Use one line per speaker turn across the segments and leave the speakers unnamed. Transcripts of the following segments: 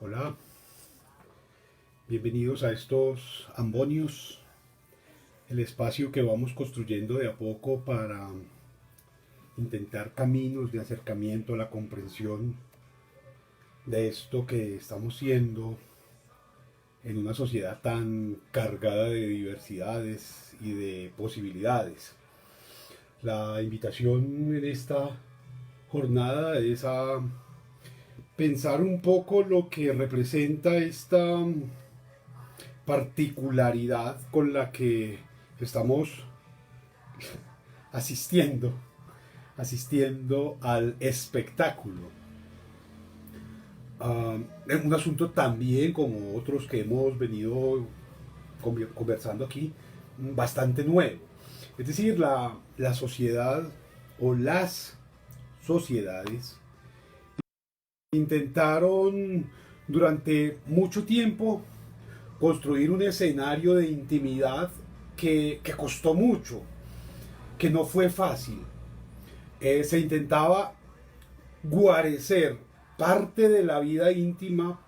Hola, bienvenidos a estos Ambonios, el espacio que vamos construyendo de a poco para intentar caminos de acercamiento a la comprensión de esto que estamos siendo en una sociedad tan cargada de diversidades y de posibilidades. La invitación en esta jornada es a pensar un poco lo que representa esta particularidad con la que estamos asistiendo, asistiendo al espectáculo. Es un asunto también, como otros que hemos venido conversando aquí, bastante nuevo. Es decir, la sociedad o las sociedades intentaron durante mucho tiempo construir un escenario de intimidad que costó mucho, que no fue fácil. Se intentaba guarecer parte de la vida íntima,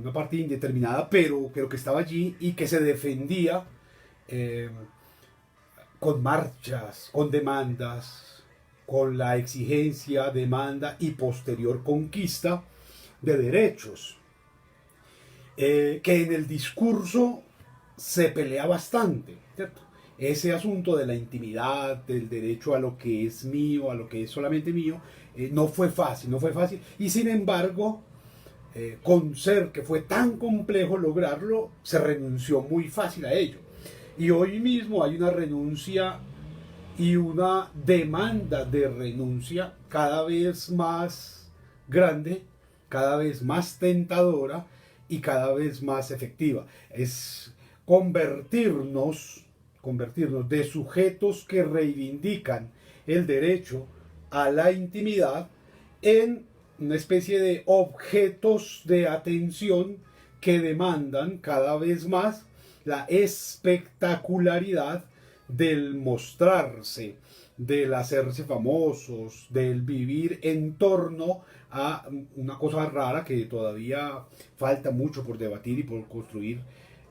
una parte indeterminada, pero que estaba allí y que se defendía eh, con marchas, con demandas, con la exigencia, demanda y posterior conquista de derechos, que en el discurso se pelea bastante, ¿cierto? Ese asunto de la intimidad, del derecho a lo que es mío, a lo que es solamente mío, no fue fácil, no fue fácil. Y sin embargo, con ser que fue tan complejo lograrlo, se renunció muy fácil a ello. Y hoy mismo hay una renuncia y una demanda de renuncia cada vez más grande, cada vez más tentadora y cada vez más efectiva. Es convertirnos de sujetos que reivindican el derecho a la intimidad en una especie de objetos de atención que demandan cada vez más la espectacularidad del mostrarse, del hacerse famosos, del vivir en torno a una cosa rara que todavía falta mucho por debatir y por construir,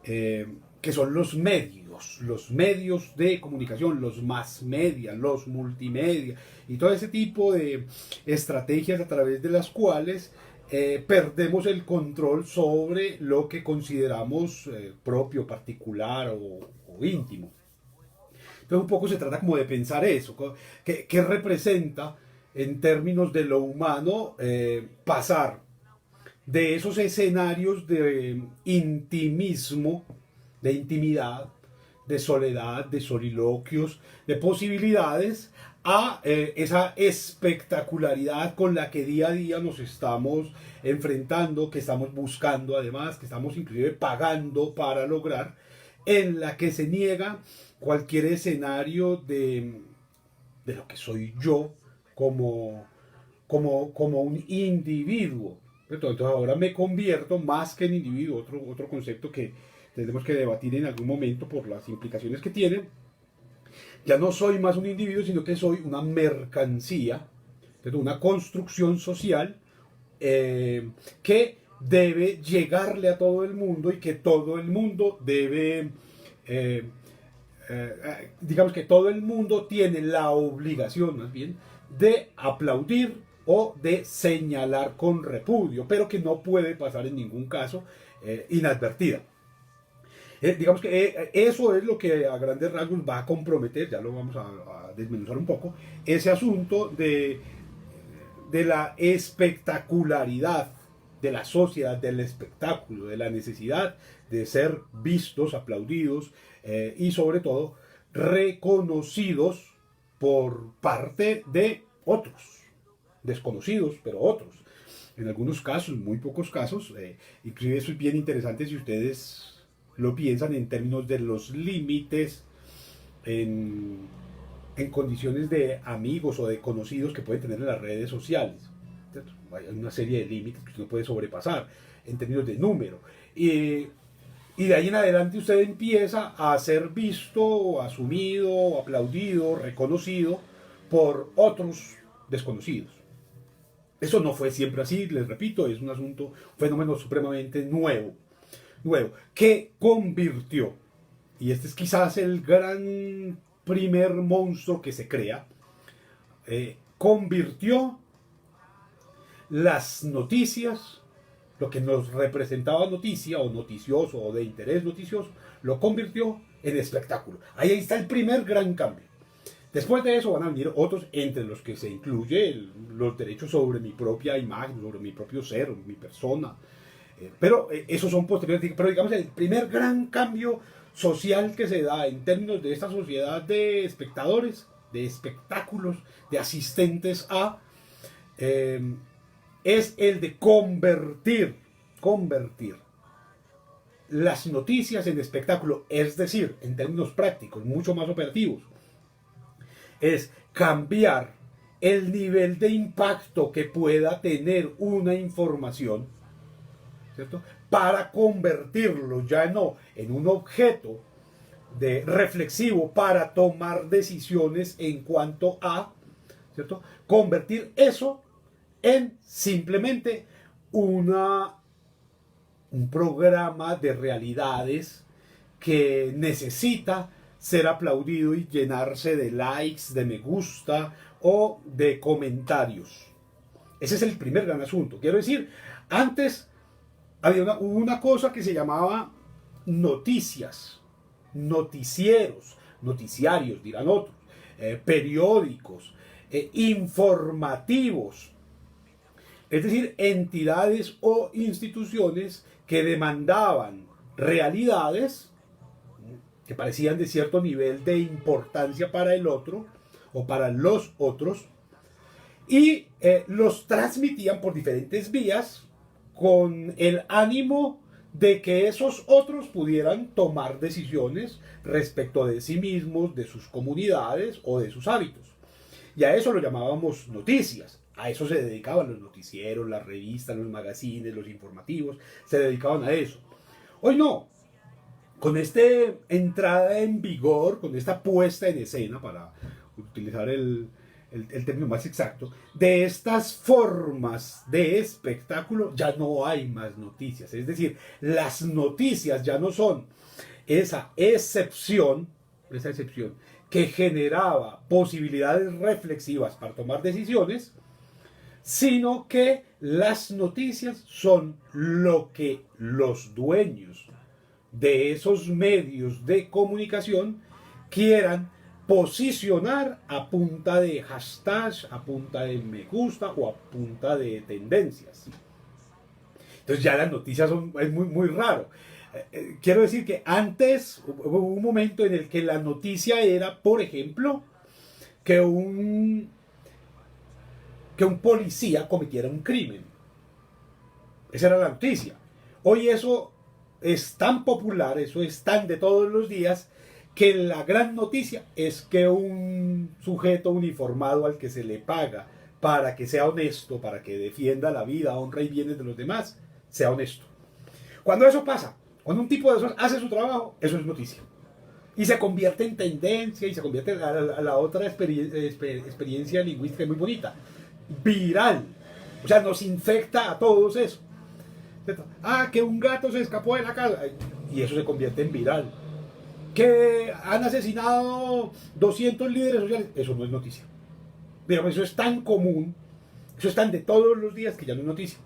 que son los medios de comunicación, los mass media, los multimedia y todo ese tipo de estrategias a través de las cuales perdemos el control sobre lo que consideramos propio, particular o íntimo. Entonces un poco se trata como de pensar eso, qué representa en términos de lo humano pasar de esos escenarios de intimismo, de intimidad, de soledad, de soliloquios, de posibilidades, a esa espectacularidad con la que día a día nos estamos enfrentando, que estamos buscando además, que estamos inclusive pagando para lograr, en la que se niega cualquier escenario de lo que soy yo como, como un individuo. Entonces ahora me convierto más que en individuo, otro concepto que tendremos que debatir en algún momento por las implicaciones que tiene. Ya no soy más un individuo, sino que soy una mercancía, una construcción social que debe llegarle a todo el mundo y que todo el mundo debe, digamos que todo el mundo tiene la obligación más bien de aplaudir o de señalar con repudio, pero que no puede pasar en ningún caso inadvertida. Digamos que eso es lo que a grandes rasgos va a comprometer, ya lo vamos a desmenuzar un poco, ese asunto de la espectacularidad de la sociedad, del espectáculo, de la necesidad de ser vistos, aplaudidos y sobre todo reconocidos por parte de otros, desconocidos, pero otros. En algunos casos, muy pocos casos, inclusive eso es bien interesante si ustedes lo piensan en términos de los límites en, en condiciones de amigos o de conocidos que pueden tener en las redes sociales. ¿Cierto? Hay una serie de límites que usted no puede sobrepasar en términos de número. Y de ahí en adelante usted empieza a ser visto, asumido, aplaudido, reconocido por otros desconocidos. Eso no fue siempre así, les repito, es un fenómeno supremamente nuevo, que convirtió, y este es quizás el gran primer monstruo que se crea, convirtió las noticias, lo que nos representaba noticia o noticioso o de interés noticioso, lo convirtió en espectáculo. Ahí está el primer gran cambio. Después de eso van a venir otros, entre los que se incluye los derechos sobre mi propia imagen, sobre mi propio ser, mi persona. Pero esos son posteriores. Pero digamos, el primer gran cambio social que se da en términos de esta sociedad de espectadores, de espectáculos, de asistentes a, es el de convertir las noticias en espectáculo, es decir, en términos prácticos, mucho más operativos, es cambiar el nivel de impacto que pueda tener una información, ¿cierto? Para convertirlo ya no en un objeto reflexivo para tomar decisiones en cuanto a, ¿cierto? Convertir eso en simplemente un programa de realidades que necesita ser aplaudido y llenarse de likes, de me gusta o de comentarios. Ese es el primer gran asunto. Quiero decir, antes había una cosa que se llamaba noticias, noticieros, noticiarios, dirán otros, periódicos, informativos, es decir, entidades o instituciones que demandaban realidades que parecían de cierto nivel de importancia para el otro o para los otros y los transmitían por diferentes vías con el ánimo de que esos otros pudieran tomar decisiones respecto de sí mismos, de sus comunidades o de sus hábitos. Y a eso lo llamábamos noticias. A eso se dedicaban los noticieros, las revistas, los magazines, los informativos, se dedicaban a eso. Hoy no. Con esta entrada en vigor, con esta puesta en escena, para utilizar el término más exacto, de estas formas de espectáculo, ya no hay más noticias. Es decir, las noticias ya no son esa excepción que generaba posibilidades reflexivas para tomar decisiones, sino que las noticias son lo que los dueños de esos medios de comunicación quieran posicionar a punta de hashtags, a punta de me gusta o a punta de tendencias. Entonces ya las noticias es muy raro. Quiero decir que antes hubo un momento en el que la noticia era, por ejemplo, que un policía cometiera un crimen. Esa era la noticia. Hoy eso es tan popular, eso es tan de todos los días, que la gran noticia es que un sujeto uniformado al que se le paga para que sea honesto, para que defienda la vida, honra y bienes de los demás, sea honesto. Cuando eso pasa, cuando un tipo de esos hace su trabajo, eso es noticia. Y se convierte en tendencia y se convierte a la otra experiencia lingüística muy bonita. Viral. O sea, nos infecta a todos eso. Que un gato se escapó de la casa. Y eso se convierte en viral. Que han asesinado 200 líderes sociales. Eso no es noticia. Digamos, eso es tan común, eso es tan de todos los días que ya no es noticia.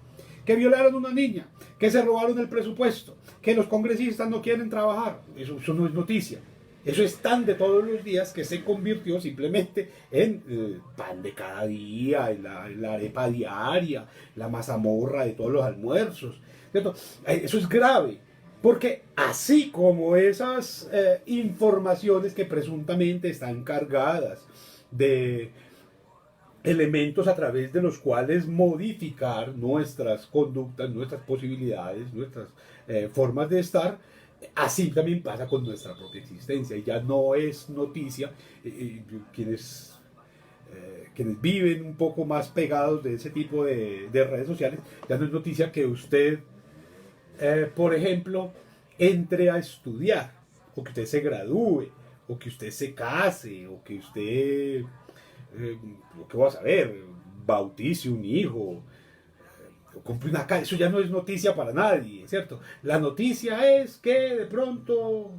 Que violaron a una niña, que se robaron el presupuesto, que los congresistas no quieren trabajar. Eso no es noticia. Eso es tan de todos los días que se convirtió simplemente en el pan de cada día, en la arepa diaria, la mazamorra de todos los almuerzos, ¿cierto? Eso es grave, porque así como esas informaciones que presuntamente están cargadas de elementos a través de los cuales modificar nuestras conductas, nuestras posibilidades, nuestras formas de estar, así también pasa con nuestra propia existencia. Y ya no es noticia, quienes viven un poco más pegados de ese tipo de redes sociales, ya no es noticia que usted, por ejemplo, entre a estudiar, o que usted se gradúe, o que usted se case, o que usted, lo que vas a ver, bautice un hijo, compre una casa, eso ya no es noticia para nadie, ¿cierto? La noticia es que de pronto,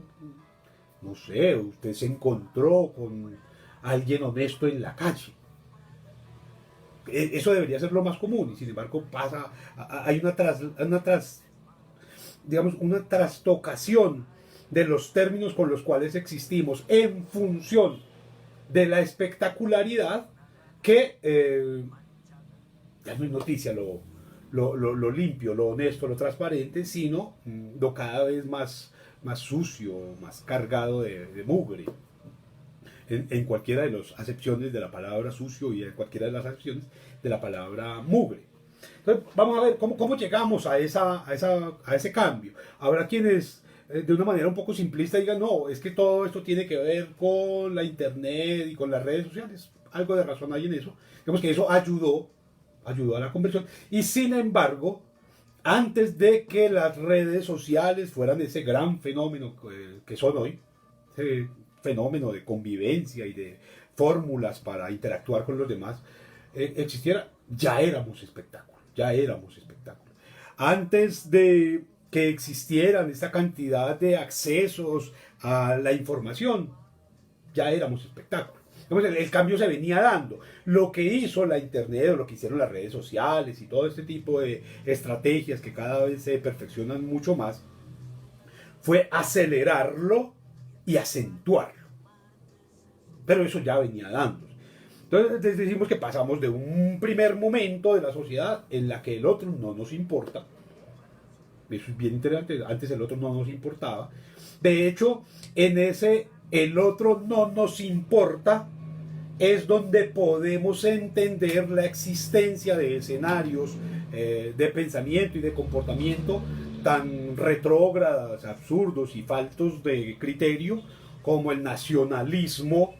no sé, usted se encontró con alguien honesto en la calle. Eso debería ser lo más común y sin embargo pasa, hay digamos, una trastocación de los términos con los cuales existimos en función de la espectacularidad que ya no es noticia lo limpio, lo honesto, lo transparente, sino lo cada vez más sucio, más cargado de mugre. En cualquiera de las acepciones de la palabra sucio y en cualquiera de las acepciones de la palabra mugre. Entonces, vamos a ver cómo llegamos a ese cambio. Habrá quienes de una manera un poco simplista digan, no, es que todo esto tiene que ver con la internet y con las redes sociales. Algo de razón hay en eso. Digamos que eso ayudó a la conversión. Y sin embargo, antes de que las redes sociales fueran ese gran fenómeno que son hoy, ese fenómeno de convivencia y de fórmulas para interactuar con los demás, existiera, ya éramos espectáculo, ya éramos espectáculo. Antes de que existieran esta cantidad de accesos a la información, ya éramos espectáculo. El cambio se venía dando. Lo que hizo la internet o lo que hicieron las redes sociales y todo este tipo de estrategias que cada vez se perfeccionan mucho más, fue acelerarlo y acentuarlo. Pero eso ya venía dando. Entonces decimos que pasamos de un primer momento de la sociedad en la que el otro no nos importa. Eso es bien interesante. Antes el otro no nos importaba. De hecho, en ese el otro no nos importa es donde podemos entender la existencia de escenarios de pensamiento y de comportamiento tan retrógradas, absurdos y faltos de criterio como el nacionalismo.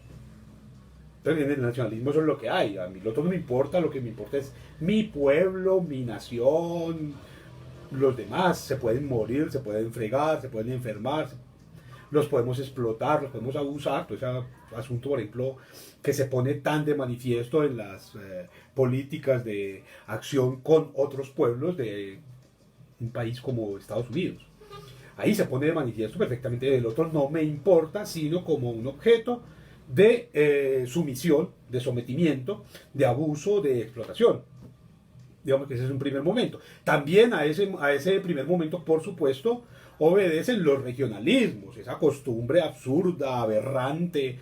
Entonces, en el nacionalismo eso es lo que hay. A mí lo otro no me importa, lo que me importa es mi pueblo, mi nación. Los demás se pueden morir, se pueden fregar, se pueden enfermar, los podemos explotar, los podemos abusar. Todo ese asunto, por ejemplo, que se pone tan de manifiesto en las políticas de acción con otros pueblos de un país como Estados Unidos. Ahí se pone de manifiesto perfectamente el otro no me importa, sino como un objeto de sumisión, de sometimiento, de abuso, de explotación. Digamos que ese es un primer momento. También a ese primer momento, por supuesto, obedecen los regionalismos, esa costumbre absurda, aberrante,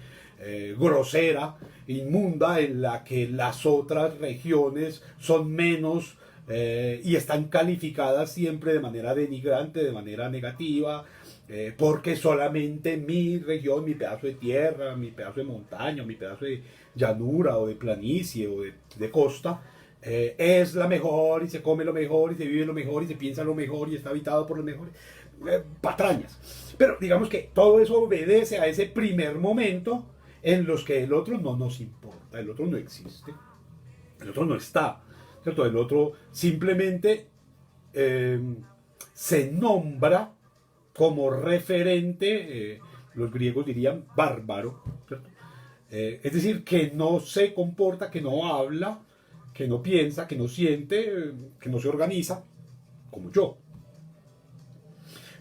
grosera, inmunda, en la que las otras regiones son menos y están calificadas siempre de manera denigrante, de manera negativa, porque solamente mi región, mi pedazo de tierra, mi pedazo de montaña, mi pedazo de llanura o de planicie o de costa, es la mejor y se come lo mejor y se vive lo mejor y se piensa lo mejor y está habitado por lo mejor. Patrañas. Pero digamos que todo eso obedece a ese primer momento en los que el otro no nos importa, el otro no existe, el otro no está, ¿cierto? El otro simplemente se nombra como referente, los griegos dirían bárbaro, ¿cierto? Es decir, que no se comporta, que no habla, que no piensa, que no siente, que no se organiza, como yo.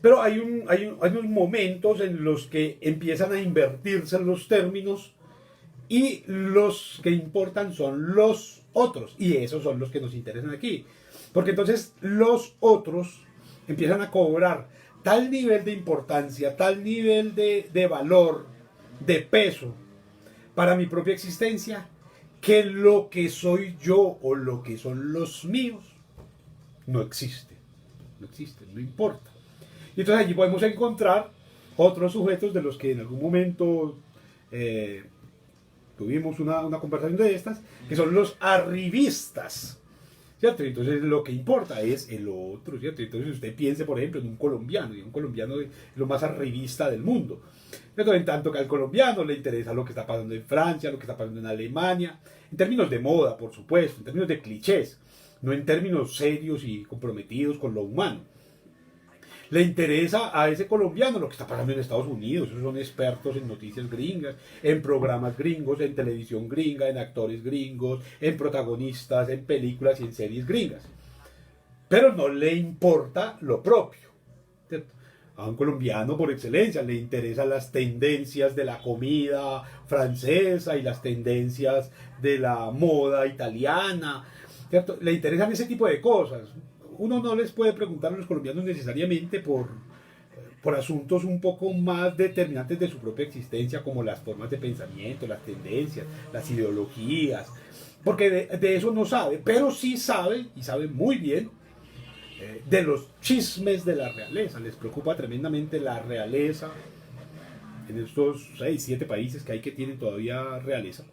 Pero hay unos momentos en los que empiezan a invertirse los términos y los que importan son los otros. Y esos son los que nos interesan aquí. Porque entonces los otros empiezan a cobrar tal nivel de importancia, tal nivel de valor, de peso para mi propia existencia, que lo que soy yo o lo que son los míos no existe. No existe, no importa. Y entonces allí podemos encontrar otros sujetos de los que en algún momento tuvimos una conversación de estas, que son los arribistas, ¿cierto? Entonces lo que importa es el otro, ¿cierto? Entonces usted piense, por ejemplo, en un colombiano, y un colombiano es lo más arribista del mundo. ¿Cierto? En tanto que al colombiano le interesa lo que está pasando en Francia, lo que está pasando en Alemania, en términos de moda, por supuesto, en términos de clichés, no en términos serios y comprometidos con lo humano. Le interesa a ese colombiano lo que está pasando en Estados Unidos. Esos son expertos en noticias gringas, en programas gringos, en televisión gringa, en actores gringos, en protagonistas, en películas y en series gringas. Pero no le importa lo propio, ¿cierto? A un colombiano por excelencia le interesan las tendencias de la comida francesa y las tendencias de la moda italiana, ¿cierto? Le interesan ese tipo de cosas. Uno no les puede preguntar a los colombianos necesariamente por asuntos un poco más determinantes de su propia existencia, como las formas de pensamiento, las tendencias, las ideologías, porque de eso no sabe, pero sí sabe, y sabe muy bien, de los chismes de la realeza. Les preocupa tremendamente la realeza en estos 6, 7 países que hay que tienen todavía realeza.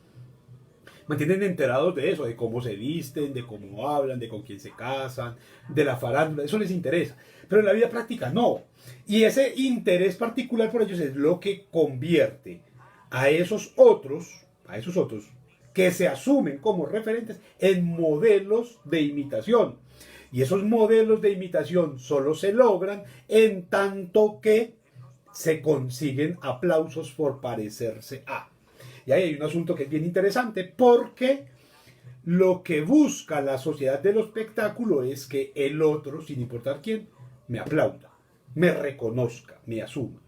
Mantienen enterados de eso, de cómo se visten, de cómo hablan, de con quién se casan, de la farándula, eso les interesa. Pero en la vida práctica no. Y ese interés particular por ellos es lo que convierte a esos otros que se asumen como referentes en modelos de imitación. Y esos modelos de imitación solo se logran en tanto que se consiguen aplausos por parecerse a. Y ahí hay un asunto que es bien interesante porque lo que busca la sociedad del espectáculo es que el otro, sin importar quién, me aplauda, me reconozca, me asuma.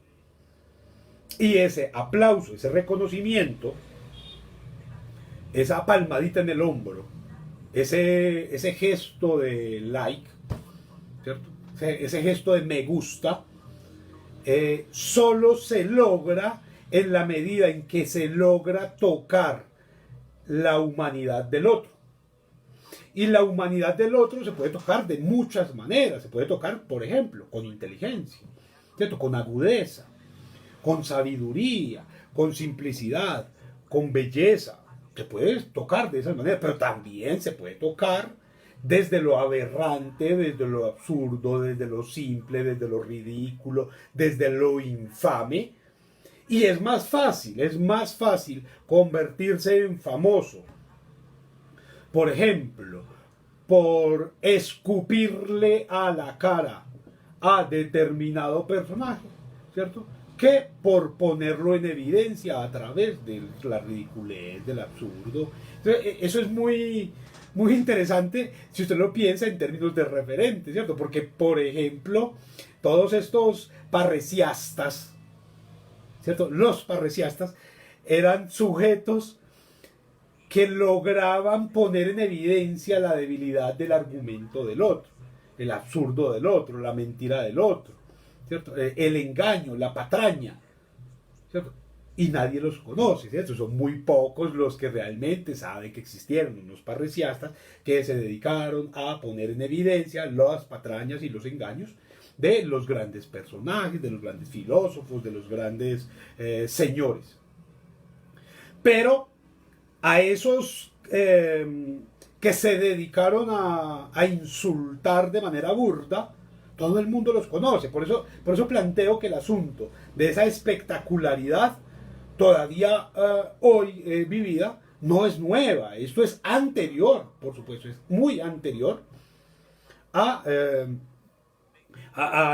Y ese aplauso, ese reconocimiento, esa palmadita en el hombro, ese gesto de like, ¿cierto? Ese gesto de me gusta, solo se logra en la medida en que se logra tocar la humanidad del otro. Y la humanidad del otro se puede tocar de muchas maneras. Se puede tocar, por ejemplo, con inteligencia, ¿cierto? Con agudeza, con sabiduría, con simplicidad, con belleza. Se puede tocar de esas maneras, pero también se puede tocar desde lo aberrante, desde lo absurdo, desde lo simple, desde lo ridículo, desde lo infame. Y es más fácil convertirse en famoso, por ejemplo, por escupirle a la cara a determinado personaje, ¿cierto? Que por ponerlo en evidencia a través de la ridiculez, del absurdo. Entonces, eso es muy, muy interesante si usted lo piensa en términos de referente, ¿cierto? Porque, por ejemplo, todos estos parresiastas, ¿cierto? Los parresiastas eran sujetos que lograban poner en evidencia la debilidad del argumento del otro, el absurdo del otro, la mentira del otro, ¿cierto? El engaño, la patraña, ¿cierto? Y nadie los conoce, ¿cierto? Son muy pocos los que realmente saben que existieron unos parresiastas que se dedicaron a poner en evidencia las patrañas y los engaños de los grandes personajes, de los grandes filósofos, de los grandes señores. Pero a esos que se dedicaron a insultar de manera burda, todo el mundo los conoce. Por eso planteo que el asunto de esa espectacularidad todavía hoy vivida no es nueva. Esto es anterior, por supuesto, es muy anterior a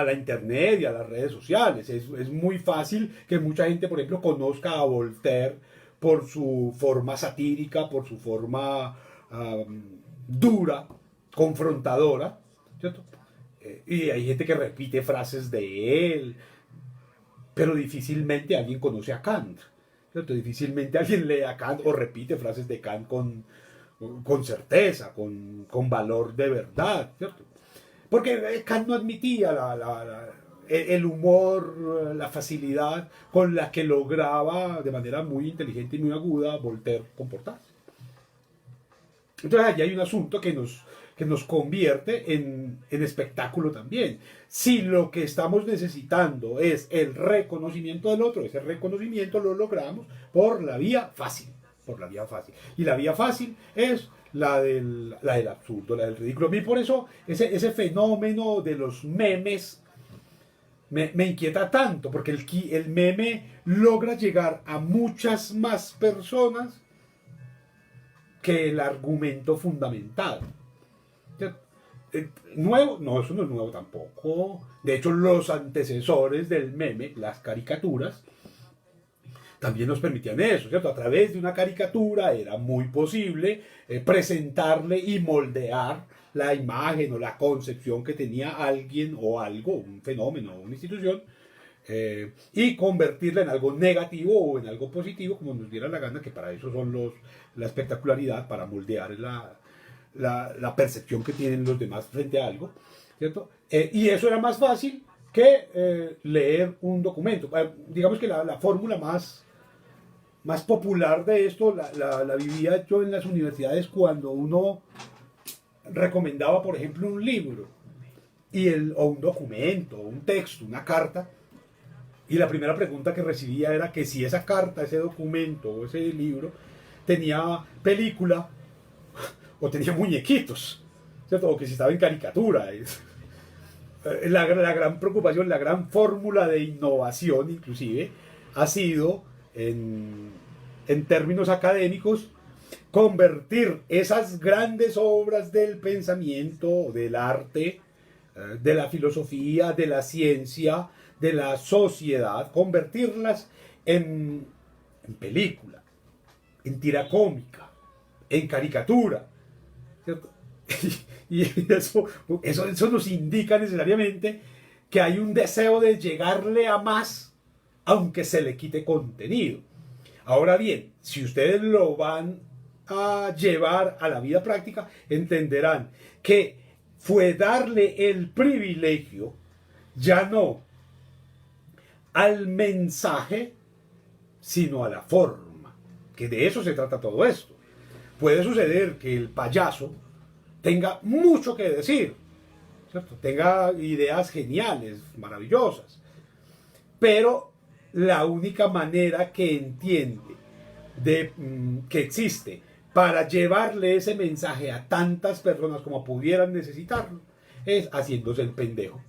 la internet y a las redes sociales. Es muy fácil que mucha gente, por ejemplo, conozca a Voltaire por su forma satírica, por su forma dura, confrontadora, ¿cierto? Y hay gente que repite frases de él, pero difícilmente alguien conoce a Kant, ¿cierto? Difícilmente alguien lee a Kant o repite frases de Kant con certeza, con valor de verdad, ¿cierto? Porque Kant no admitía el humor, la facilidad con la que lograba de manera muy inteligente y muy aguda Voltaire comportarse. Entonces allí hay un asunto que nos convierte en espectáculo también. Si lo que estamos necesitando es el reconocimiento del otro, ese reconocimiento lo logramos por la vía fácil. Por la vía fácil. Y la vía fácil es la del absurdo, la del ridículo. A mí por eso ese fenómeno de los memes me inquieta tanto, porque el meme logra llegar a muchas más personas que el argumento fundamental. Nuevo, no, eso no es nuevo tampoco. De hecho, los antecesores del meme, las caricaturas, también nos permitían eso, ¿cierto? A través de una caricatura era muy posible presentarle y moldear la imagen o la concepción que tenía alguien o algo, un fenómeno o una institución, y convertirla en algo negativo o en algo positivo, como nos diera la gana, que para eso son la espectacularidad, para moldear la percepción que tienen los demás frente a algo, ¿cierto? Y eso era más fácil que leer un documento. Digamos que la fórmula más popular de esto la vivía yo en las universidades cuando uno recomendaba, por ejemplo, un libro o un documento, un texto, una carta, y la primera pregunta que recibía era que si esa carta, ese documento o ese libro tenía película o tenía muñequitos, ¿cierto? O que si estaba en caricatura. La gran preocupación, la gran fórmula de innovación inclusive ha sido, en términos académicos, convertir esas grandes obras del pensamiento, del arte, de la filosofía, de la ciencia, de la sociedad, convertirlas en película, en tira cómica, en caricatura, ¿cierto? Y eso nos indica necesariamente que hay un deseo de llegarle a más, aunque se le quite contenido. Ahora bien, si ustedes lo van a llevar a la vida práctica, entenderán que fue darle el privilegio ya no al mensaje, sino a la forma, que de eso se trata todo esto. Puede suceder que el payaso tenga mucho que decir, ¿cierto? Tenga ideas geniales, maravillosas, pero la única manera que entiende que existe para llevarle ese mensaje a tantas personas como pudieran necesitarlo es haciéndose el pendejo,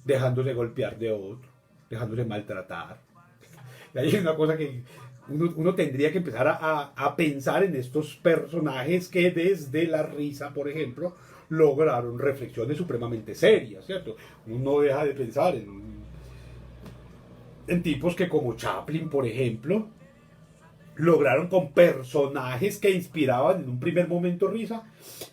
dejándose golpear de otro, dejándose maltratar. Y ahí hay una cosa que uno tendría que empezar a pensar en estos personajes que desde la risa, por ejemplo, lograron reflexiones supremamente serias, ¿cierto? Uno no deja de pensar en tipos que, como Chaplin, por ejemplo, lograron con personajes que inspiraban en un primer momento risa,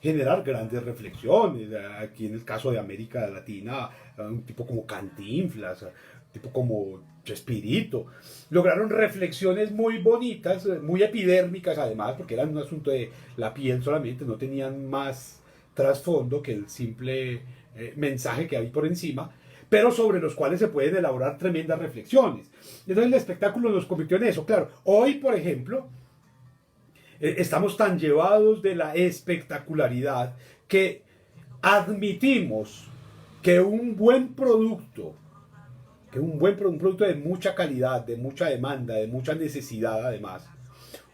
generar grandes reflexiones. Aquí en el caso de América Latina, un tipo como Cantinflas, un tipo como Chespirito, lograron reflexiones muy bonitas, muy epidérmicas además, porque eran un asunto de la piel solamente, no tenían más trasfondo que el simple mensaje que hay por encima, pero sobre los cuales se pueden elaborar tremendas reflexiones. Entonces el espectáculo nos convirtió en eso. Claro, hoy, por ejemplo, estamos tan llevados de la espectacularidad que admitimos que un buen producto, un producto de mucha calidad, de mucha demanda, de mucha necesidad además,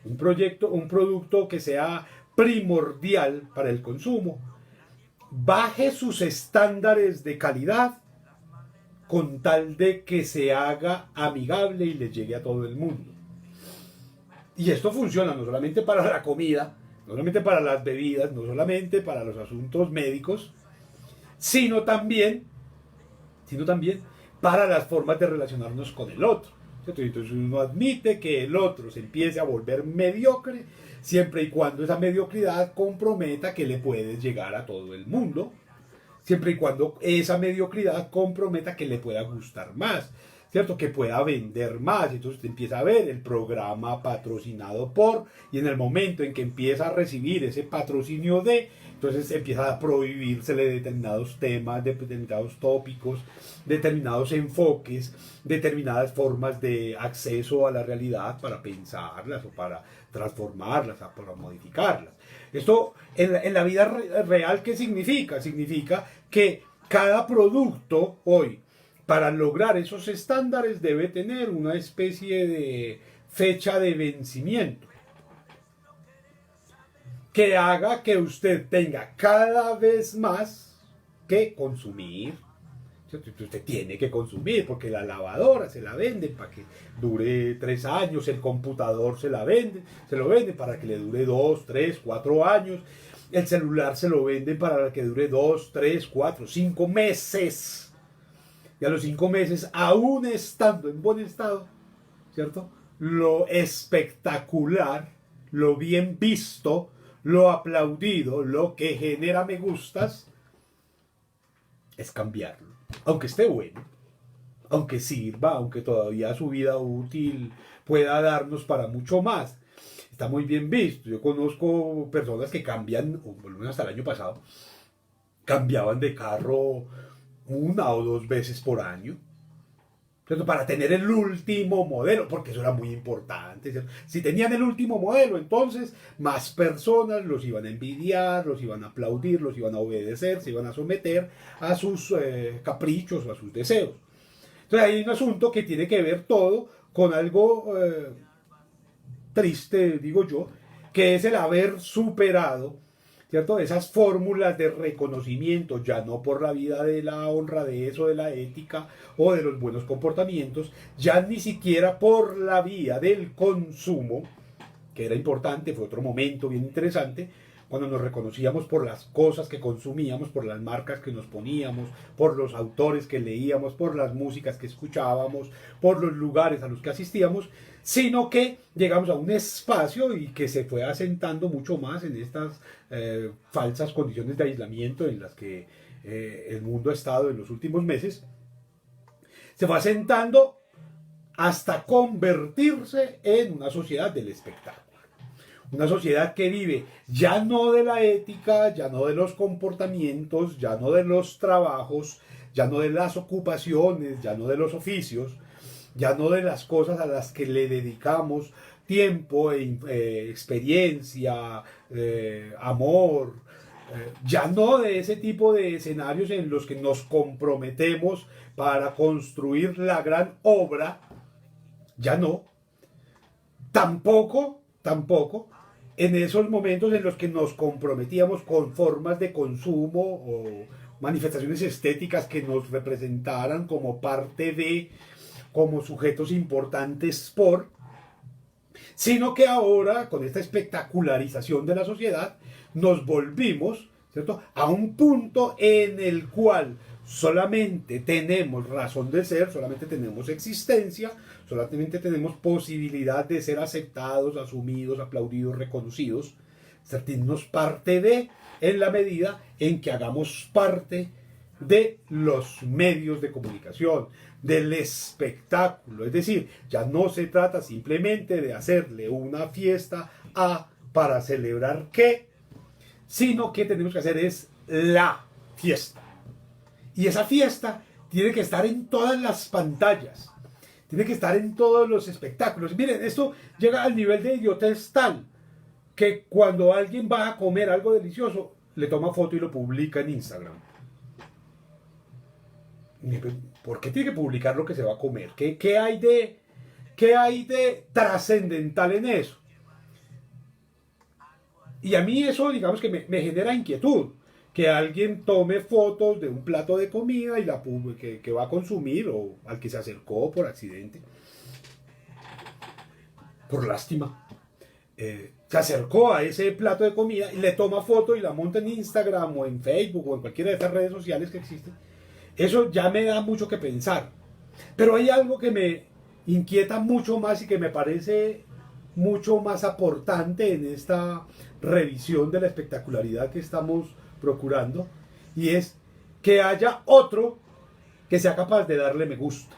un producto que sea primordial para el consumo, baje sus estándares de calidad con tal de que se haga amigable y le llegue a todo el mundo. Y esto funciona no solamente para la comida, no solamente para las bebidas, no solamente para los asuntos médicos, sino también para las formas de relacionarnos con el otro, ¿cierto? Entonces uno admite que el otro se empiece a volver mediocre, siempre y cuando esa mediocridad comprometa que le puede llegar a todo el mundo, siempre y cuando esa mediocridad comprometa que le pueda gustar más, ¿cierto? Que pueda vender más. Entonces usted empieza a ver el programa patrocinado por, y en el momento en que empieza a recibir ese patrocinio de, entonces empieza a prohibírsele determinados temas, determinados tópicos, determinados enfoques, determinadas formas de acceso a la realidad para pensarlas o para transformarlas, para modificarlas. Esto en la vida real, ¿qué significa? Significa que cada producto hoy, para lograr esos estándares, debe tener una especie de fecha de vencimiento que haga que usted tenga cada vez más que consumir. Usted tiene que consumir porque la lavadora se la venden para que dure 3 años, el computador se lo vende para que le dure 2, 3, 4 años. El celular se lo venden para que dure 2, 3, 4, 5 meses. Y a los 5 meses, aún estando en buen estado, ¿cierto? Lo espectacular, lo bien visto, lo aplaudido, lo que genera me gustas, es cambiarlo. Aunque esté bueno, aunque sirva, aunque todavía su vida útil pueda darnos para mucho más. Está muy bien visto. Yo conozco personas que cambian, o por lo menos hasta el año pasado, cambiaban de carro 1 o 2 veces por año. ¿Cierto? Para tener el último modelo, porque eso era muy importante, ¿cierto? Si tenían el último modelo, entonces más personas los iban a envidiar, los iban a aplaudir, los iban a obedecer, se iban a someter a sus caprichos o a sus deseos. Entonces hay un asunto que tiene que ver todo con algo triste, digo yo, que es el haber superado, ¿cierto? Esas fórmulas de reconocimiento, ya no por la vida de la honradez o de la ética o de los buenos comportamientos, ya ni siquiera por la vía del consumo, que era importante, fue otro momento bien interesante, cuando nos reconocíamos por las cosas que consumíamos, por las marcas que nos poníamos, por los autores que leíamos, por las músicas que escuchábamos, por los lugares a los que asistíamos, sino que llegamos a un espacio y que se fue asentando mucho más en estas falsas condiciones de aislamiento en las que el mundo ha estado en los últimos meses, se fue asentando hasta convertirse en una sociedad del espectáculo. Una sociedad que vive ya no de la ética, ya no de los comportamientos, ya no de los trabajos, ya no de las ocupaciones, ya no de los oficios, ya no de las cosas a las que le dedicamos tiempo, experiencia, amor, ya no de ese tipo de escenarios en los que nos comprometemos para construir la gran obra, ya no. Tampoco en esos momentos en los que nos comprometíamos con formas de consumo o manifestaciones estéticas que nos representaran como parte de, como sujetos importantes por, sino que ahora, con esta espectacularización de la sociedad, nos volvimos, ¿cierto?, a un punto en el cual solamente tenemos razón de ser, solamente tenemos existencia, solamente tenemos posibilidad de ser aceptados, asumidos, aplaudidos, reconocidos, sentirnos parte de, en la medida en que hagamos parte de los medios de comunicación, del espectáculo. Es decir, ya no se trata simplemente de hacerle una fiesta a para celebrar qué, sino que tenemos que hacer es la fiesta. Y esa fiesta tiene que estar en todas las pantallas, tiene que estar en todos los espectáculos. Miren, esto llega al nivel de idiotez tal que cuando alguien va a comer algo delicioso, le toma foto y lo publica en Instagram. ¿Por qué tiene que publicar lo que se va a comer? ¿Qué hay de trascendental en eso? Y a mí eso, digamos que me genera inquietud. Que alguien tome fotos de un plato de comida y la que va a consumir o al que se acercó por accidente, por lástima. Se acercó a ese plato de comida y le toma foto y la monta en Instagram o en Facebook o en cualquiera de estas redes sociales que existen. Eso ya me da mucho que pensar. Pero hay algo que me inquieta mucho más y que me parece mucho más aportante en esta revisión de la espectacularidad que estamos procurando, y es que haya otro que sea capaz de darle me gusta,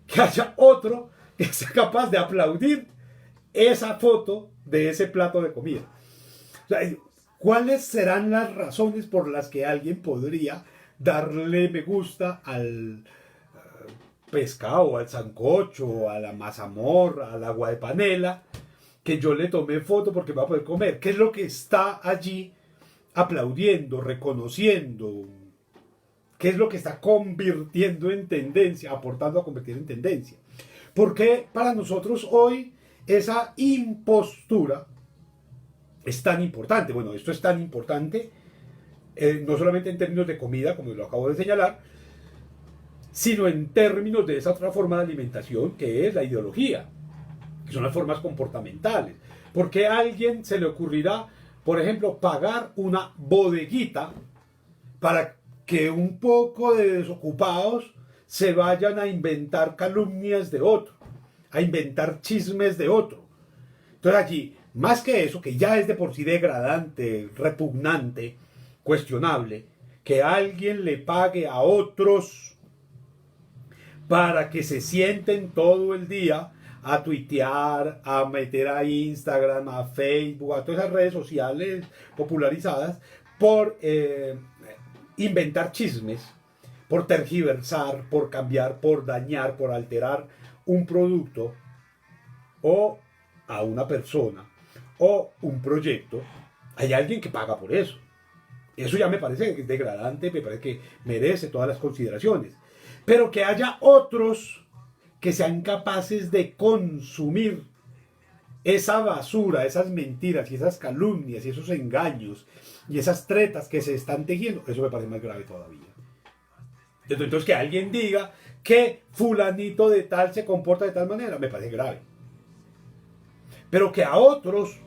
que haya otro que sea capaz de aplaudir esa foto de ese plato de comida. O sea, ¿cuáles serán las razones por las que alguien podría darle me gusta al pescado, al sancocho, a la mazamorra, al agua de panela, que yo le tomé foto porque me va a poder comer? ¿Qué es lo que está allí aplaudiendo, reconociendo? ¿Qué es lo que está convirtiendo en tendencia, aportando a convertir en tendencia? Porque para nosotros hoy esa impostura es tan importante. Bueno, esto es tan importante no solamente en términos de comida, como lo acabo de señalar, sino en términos de esa otra forma de alimentación que es la ideología, que son las formas comportamentales. ¿Por qué a alguien se le ocurrirá por ejemplo, pagar una bodeguita para que un poco de desocupados se vayan a inventar calumnias de otro, a inventar chismes de otro. Entonces allí, más que eso, que ya es de por sí degradante, repugnante, cuestionable, que alguien le pague a otros para que se sienten todo el día a tuitear, a meter a Instagram, a Facebook, a todas esas redes sociales popularizadas por inventar chismes, por tergiversar, por cambiar, por dañar, por alterar un producto o a una persona o un proyecto. Hay alguien que paga por eso. Eso ya me parece que es degradante, me parece que merece todas las consideraciones. Pero que haya otros que sean capaces de consumir esa basura, esas mentiras y esas calumnias y esos engaños y esas tretas que se están tejiendo, eso me parece más grave todavía. Entonces que alguien diga que fulanito de tal se comporta de tal manera, me parece grave. Pero que a otros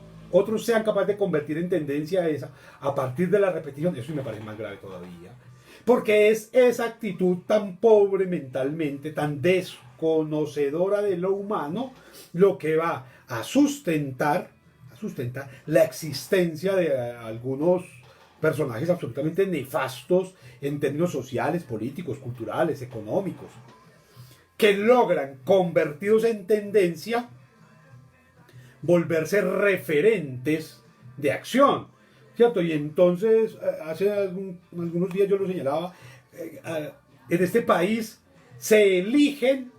sean capaces de convertir en tendencia esa a partir de la repetición, eso me parece más grave todavía. Porque es esa actitud tan pobre mentalmente, tan desconocedora de lo humano, lo que va a sustentar la existencia de algunos personajes absolutamente nefastos en términos sociales, políticos, culturales, económicos, que logran, convertidos en tendencia, volverse referentes de acción, ¿cierto? Y entonces, hace algunos días yo lo señalaba, en este país se eligen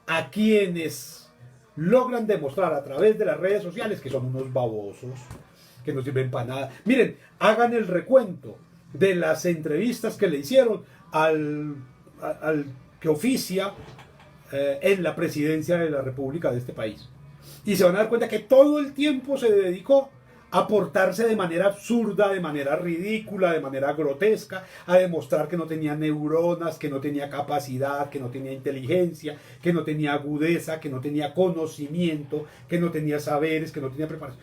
a quienes logran demostrar a través de las redes sociales que son unos babosos, que no sirven para nada. Miren, hagan el recuento de las entrevistas que le hicieron al que oficia en la presidencia de la República de este país. Y se van a dar cuenta que todo el tiempo se dedicó a portarse de manera absurda, de manera ridícula, de manera grotesca, a demostrar que no tenía neuronas, que no tenía capacidad, que no tenía inteligencia, que no tenía agudeza, que no tenía conocimiento, que no tenía saberes, que no tenía preparación.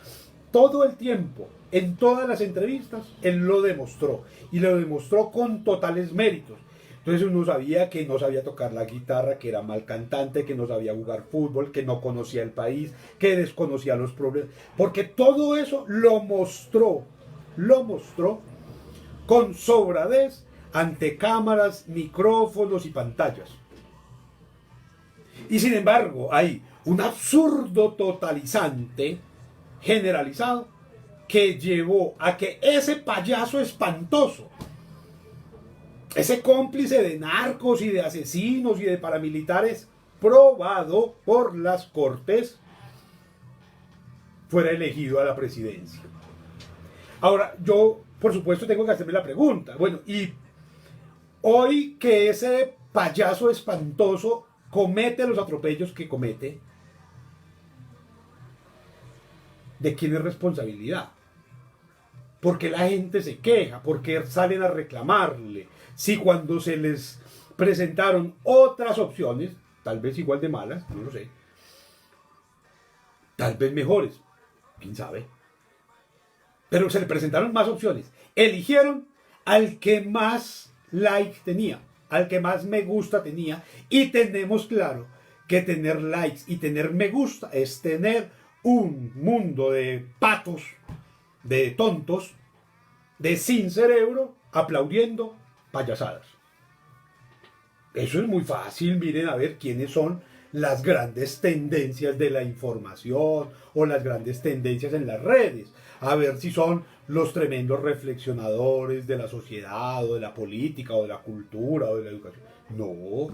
Todo el tiempo, en todas las entrevistas, él lo demostró. Y lo demostró con totales méritos. Entonces uno sabía que no sabía tocar la guitarra, que era mal cantante, que no sabía jugar fútbol, que no conocía el país, que desconocía los problemas. Porque todo eso lo mostró con sobradez ante cámaras, micrófonos y pantallas. Y sin embargo hay un absurdo totalizante, generalizado, que llevó a que ese payaso espantoso, ese cómplice de narcos y de asesinos y de paramilitares probado por las cortes, fuera elegido a la presidencia. Ahora, yo, por supuesto, tengo que hacerme la pregunta. Bueno, y hoy que ese payaso espantoso comete los atropellos que comete, ¿de quién es responsabilidad? ¿Por qué la gente se queja? ¿Por qué salen a reclamarle? Si cuando se les presentaron otras opciones, tal vez igual de malas, no lo sé, tal vez mejores, quién sabe, pero se le presentaron más opciones, eligieron al que más like tenía, al que más me gusta tenía, y tenemos claro que tener likes y tener me gusta es tener un mundo de patos, de tontos, de sin cerebro, aplaudiendo payasadas. Eso es muy fácil, miren a ver quiénes son las grandes tendencias de la información o las grandes tendencias en las redes. A ver si son los tremendos reflexionadores de la sociedad o de la política o de la cultura o de la educación. No,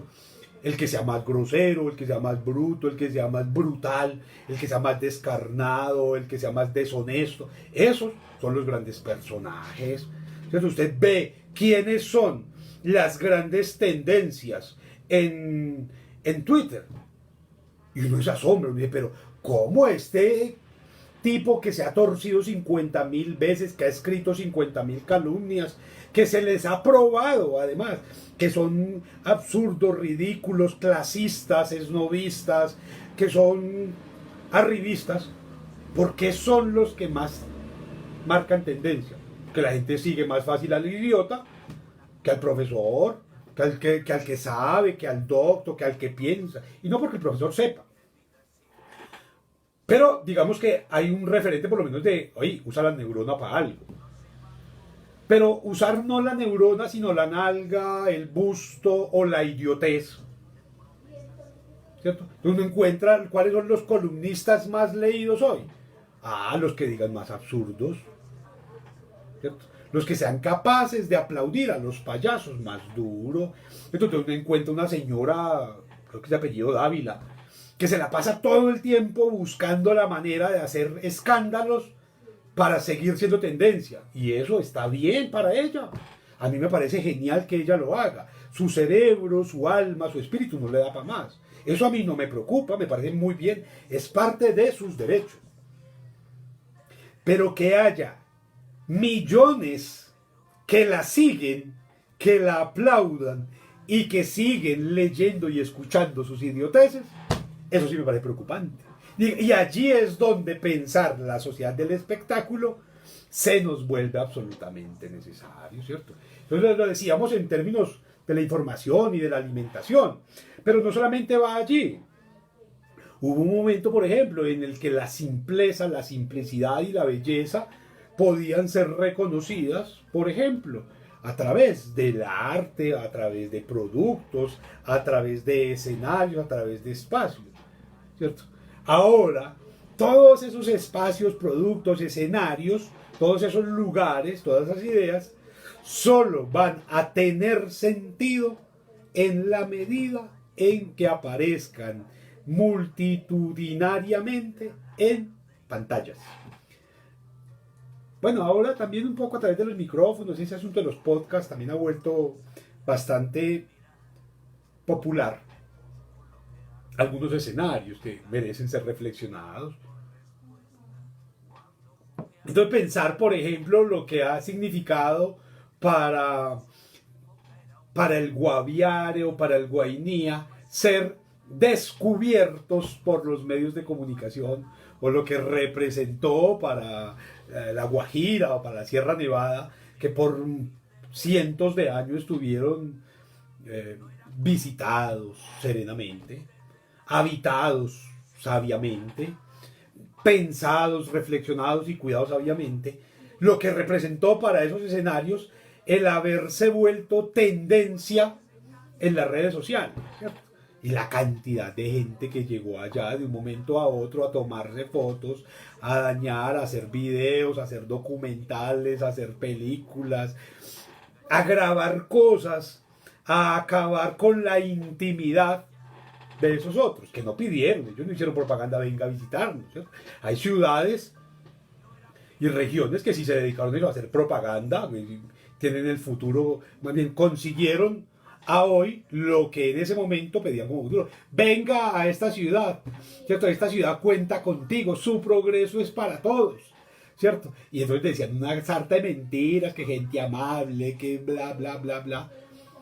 el que sea más grosero, el que sea más bruto, el que sea más brutal, el que sea más descarnado, el que sea más deshonesto. Esos son los grandes personajes. Entonces usted ve quiénes son las grandes tendencias en Twitter. Y uno se asombra, uno dice, pero ¿cómo este tipo que se ha torcido 50.000 veces, que ha escrito 50.000 calumnias, que se les ha probado además, que son absurdos, ridículos, clasistas, esnovistas, que son arribistas, ¿por qué son los que más marcan tendencia, que la gente sigue más fácil al idiota que al profesor, que al que sabe, que al doctor, que al que piensa, y no porque el profesor sepa. Pero digamos que hay un referente por lo menos de, oye, usa la neurona para algo. Pero usar no la neurona, sino la nalga, el busto o la idiotez. ¿Cierto? Uno encuentra cuáles son los columnistas más leídos hoy. Ah, los que digan más absurdos. ¿Cierto? Los que sean capaces de aplaudir a los payasos más duro. Entonces uno encuentra una señora, creo que es de apellido Dávila, que se la pasa todo el tiempo buscando la manera de hacer escándalos para seguir siendo tendencia. Y eso está bien para ella. A mí me parece genial que ella lo haga. Su cerebro, su alma, su espíritu no le da para más. Eso a mí no me preocupa, me parece muy bien. Es parte de sus derechos. Pero que haya millones que la siguen, que la aplaudan y que siguen leyendo y escuchando sus idioteces, eso sí me parece preocupante. Y allí es donde pensar la sociedad del espectáculo se nos vuelve absolutamente necesario, ¿cierto? Entonces lo decíamos en términos de la información y de la alimentación, pero no solamente va allí. Hubo un momento, por ejemplo, en el que la simpleza, la simplicidad y la belleza podían ser reconocidas, por ejemplo, a través del arte, a través de productos, a través de escenarios, a través de espacios, ¿cierto? Ahora, todos esos espacios, productos, escenarios, todos esos lugares, todas esas ideas, solo van a tener sentido en la medida en que aparezcan multitudinariamente en pantallas. Bueno, ahora también un poco a través de los micrófonos, ese asunto de los podcasts también ha vuelto bastante popular. Algunos escenarios que merecen ser reflexionados. Entonces pensar, por ejemplo, lo que ha significado para, para el Guaviare o para el Guainía ser descubiertos por los medios de comunicación, o lo que representó para la Guajira o para la Sierra Nevada, que por cientos de años estuvieron visitados serenamente, habitados sabiamente, pensados, reflexionados y cuidados sabiamente, lo que representó para esos escenarios el haberse vuelto tendencia en las redes sociales, ¿cierto? Y la cantidad de gente que llegó allá de un momento a otro a tomarse fotos, a dañar, a hacer videos, a hacer documentales, a hacer películas, a grabar cosas, a acabar con la intimidad de esos otros, que no pidieron, ellos no hicieron propaganda, venga a visitarnos, ¿cierto? Hay ciudades y regiones que sí se dedicaron a hacer propaganda, tienen el futuro, más bien consiguieron a hoy lo que en ese momento pedían como futuro. Venga a esta ciudad, ¿cierto? Esta ciudad cuenta contigo, su progreso es para todos, ¿cierto? Y entonces decían una sarta de mentiras, que gente amable, que bla, bla, bla, bla.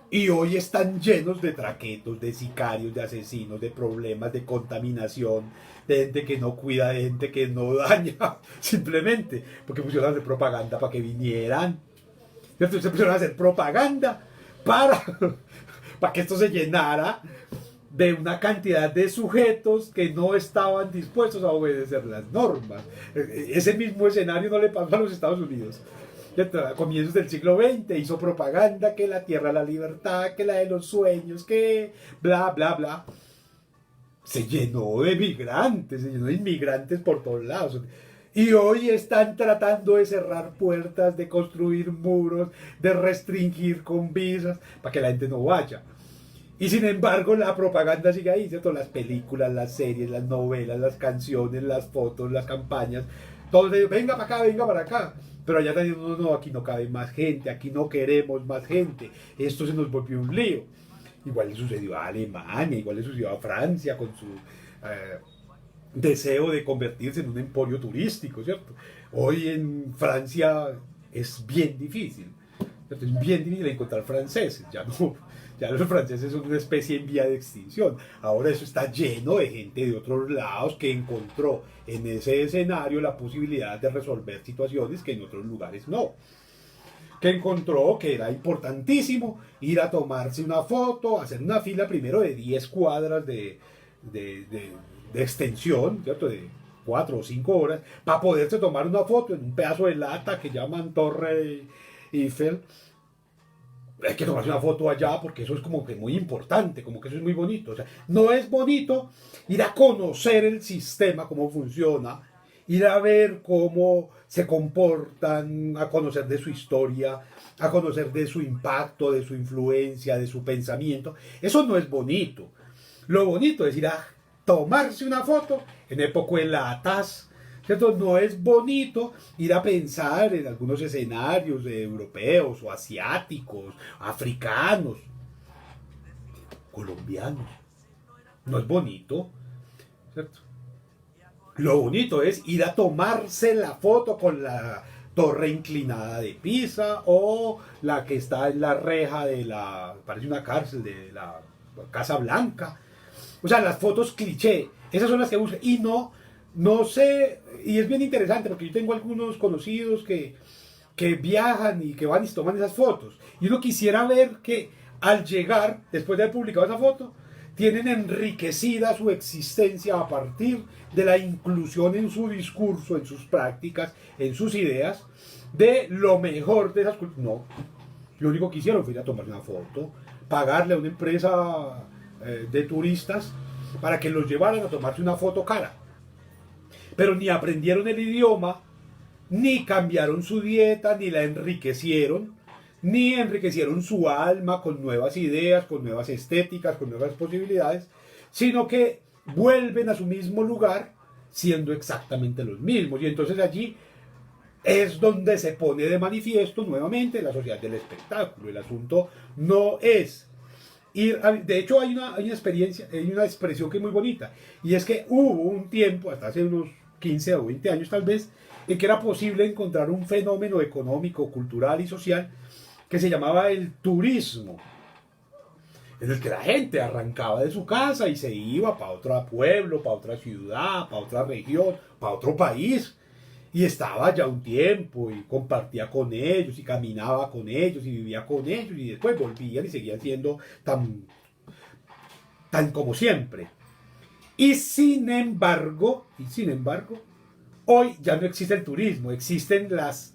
Y hoy están llenos de traquetos, de sicarios, de asesinos, de problemas, de contaminación, de gente que no cuida, de gente que no daña, simplemente porque pusieron a hacer propaganda para que vinieran. ¿Cierto? Se pusieron a hacer propaganda para, para que esto se llenara de una cantidad de sujetos que no estaban dispuestos a obedecer las normas. Ese mismo escenario no le pasó a los Estados Unidos. A comienzos del siglo XX hizo propaganda que la tierra, la libertad, que la de los sueños, que bla, bla, bla. Se llenó de migrantes, se llenó de inmigrantes por todos lados. Y hoy están tratando de cerrar puertas, de construir muros, de restringir con visas para que la gente no vaya. Y sin embargo la propaganda sigue ahí, ¿cierto? Las películas, las series, las novelas, las canciones, las fotos, las campañas. Todos ellos, venga para acá, venga para acá. Pero allá están diciendo, no, aquí no cabe más gente, aquí no queremos más gente. Esto se nos volvió un lío. Igual le sucedió a Alemania, igual le sucedió a Francia con su deseo de convertirse en un emporio turístico, ¿cierto? Hoy en Francia es bien difícil. Es bien difícil encontrar franceses, ya no, ya los franceses son una especie en vía de extinción. Ahora eso está lleno de gente de otros lados que encontró en ese escenario la posibilidad de resolver situaciones que en otros lugares no. Que encontró que era importantísimo ir a tomarse una foto, hacer una fila primero de 10 cuadras de, de, de extensión, ¿cierto? De 4 o 5 horas, para poderse tomar una foto en un pedazo de lata que llaman Torre Eiffel. Hay que tomarse una foto allá porque eso es como que muy importante, como que eso es muy bonito. O sea, no es bonito ir a conocer el sistema, cómo funciona, ir a ver cómo se comportan, a conocer de su historia, a conocer de su impacto, de su influencia, de su pensamiento. Eso no es bonito. Lo bonito es ir a tomarse una foto en época de latas, ¿cierto? No es bonito ir a pensar en algunos escenarios europeos o asiáticos, africanos, colombianos. No es bonito, ¿cierto? Lo bonito es ir a tomarse la foto con la torre inclinada de Pisa o la que está en la reja de la, parece una cárcel de la Casa Blanca. O sea, las fotos cliché, esas son las que busco. Y no sé, y es bien interesante porque yo tengo algunos conocidos que viajan y que van y se toman esas fotos. Y uno quisiera ver que al llegar, después de haber publicado esa foto, tienen enriquecida su existencia a partir de la inclusión en su discurso, en sus prácticas, en sus ideas, de lo mejor de esas culturas. No, lo único que hicieron fue ir a tomar una foto, pagarle a una empresa de turistas para que los llevaran a tomarse una foto cara. Pero ni aprendieron el idioma, ni cambiaron su dieta, ni la enriquecieron, ni enriquecieron su alma con nuevas ideas, con nuevas estéticas, con nuevas posibilidades, sino que vuelven a su mismo lugar siendo exactamente los mismos. Y entonces allí es donde se pone de manifiesto nuevamente la sociedad del espectáculo. El asunto no es ir a, de hecho hay una experiencia, hay una expresión que es muy bonita, y es que hubo un tiempo, hasta hace unos 15 o 20 años tal vez, en que era posible encontrar un fenómeno económico, cultural y social que se llamaba el turismo, en el que la gente arrancaba de su casa y se iba para otro pueblo, para otra ciudad, para otra región, para otro país, y estaba ya un tiempo y compartía con ellos y caminaba con ellos y vivía con ellos y después volvían y seguían siendo tan como siempre. Y sin embargo, hoy ya no existe el turismo, existen las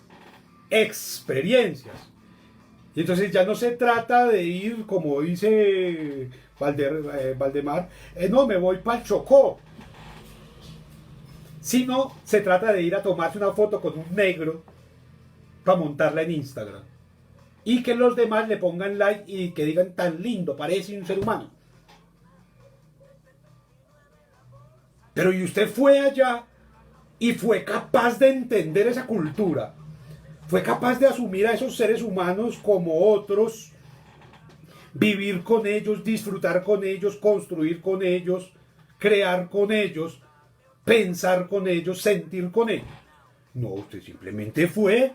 experiencias. Y entonces ya no se trata de ir, como dice Valdemar, no, me voy para el Chocó, sino se trata de ir a tomarse una foto con un negro para montarla en Instagram. Y que los demás le pongan like y que digan tan lindo, parece un ser humano. Pero y usted fue allá y fue capaz de entender esa cultura. Fue capaz de asumir a esos seres humanos como otros, vivir con ellos, disfrutar con ellos, construir con ellos, crear con ellos, pensar con ellos, sentir con ellos. No, usted simplemente fue,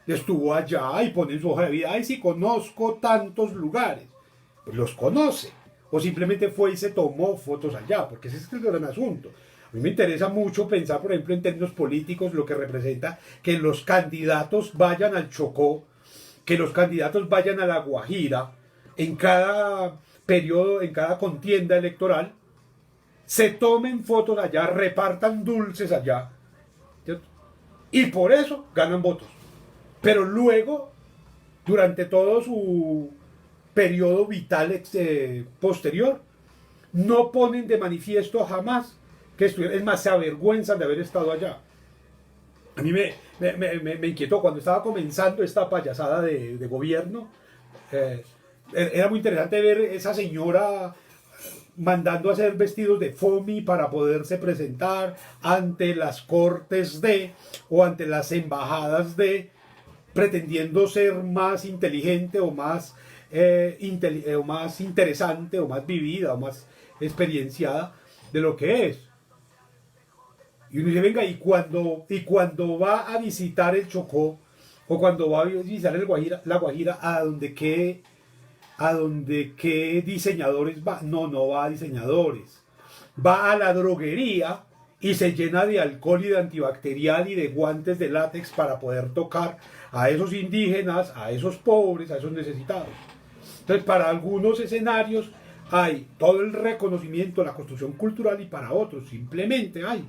estuvo allá y pone en su hoja de vida, ay, sí, conozco tantos lugares. Pues los conoce. O simplemente fue y se tomó fotos allá, porque ese es el gran asunto. A mí me interesa mucho pensar, por ejemplo, en términos políticos, lo que representa que los candidatos vayan al Chocó, que los candidatos vayan a La Guajira, en cada periodo, en cada contienda electoral, se tomen fotos allá, repartan dulces allá, ¿cierto? Y por eso ganan votos. Pero luego, durante todo su periodo vital posterior, no ponen de manifiesto jamás que estuvieron, es más, se avergüenzan de haber estado allá. A mí me inquietó cuando estaba comenzando esta payasada de gobierno. Era muy interesante ver esa señora mandando a hacer vestidos de FOMI para poderse presentar ante las cortes o ante las embajadas pretendiendo ser más inteligente o más, o más interesante o más vivida o más experienciada de lo que es. Y uno dice, venga, y cuando va a visitar el Chocó, O cuando va a visitar la Guajira, a donde qué diseñadores va. No, no va a diseñadores. Va a la droguería y se llena de alcohol y de antibacterial y de guantes de látex para poder tocar a esos indígenas, a esos pobres, a esos necesitados. Entonces, para algunos escenarios hay todo el reconocimiento, la construcción cultural, y para otros simplemente hay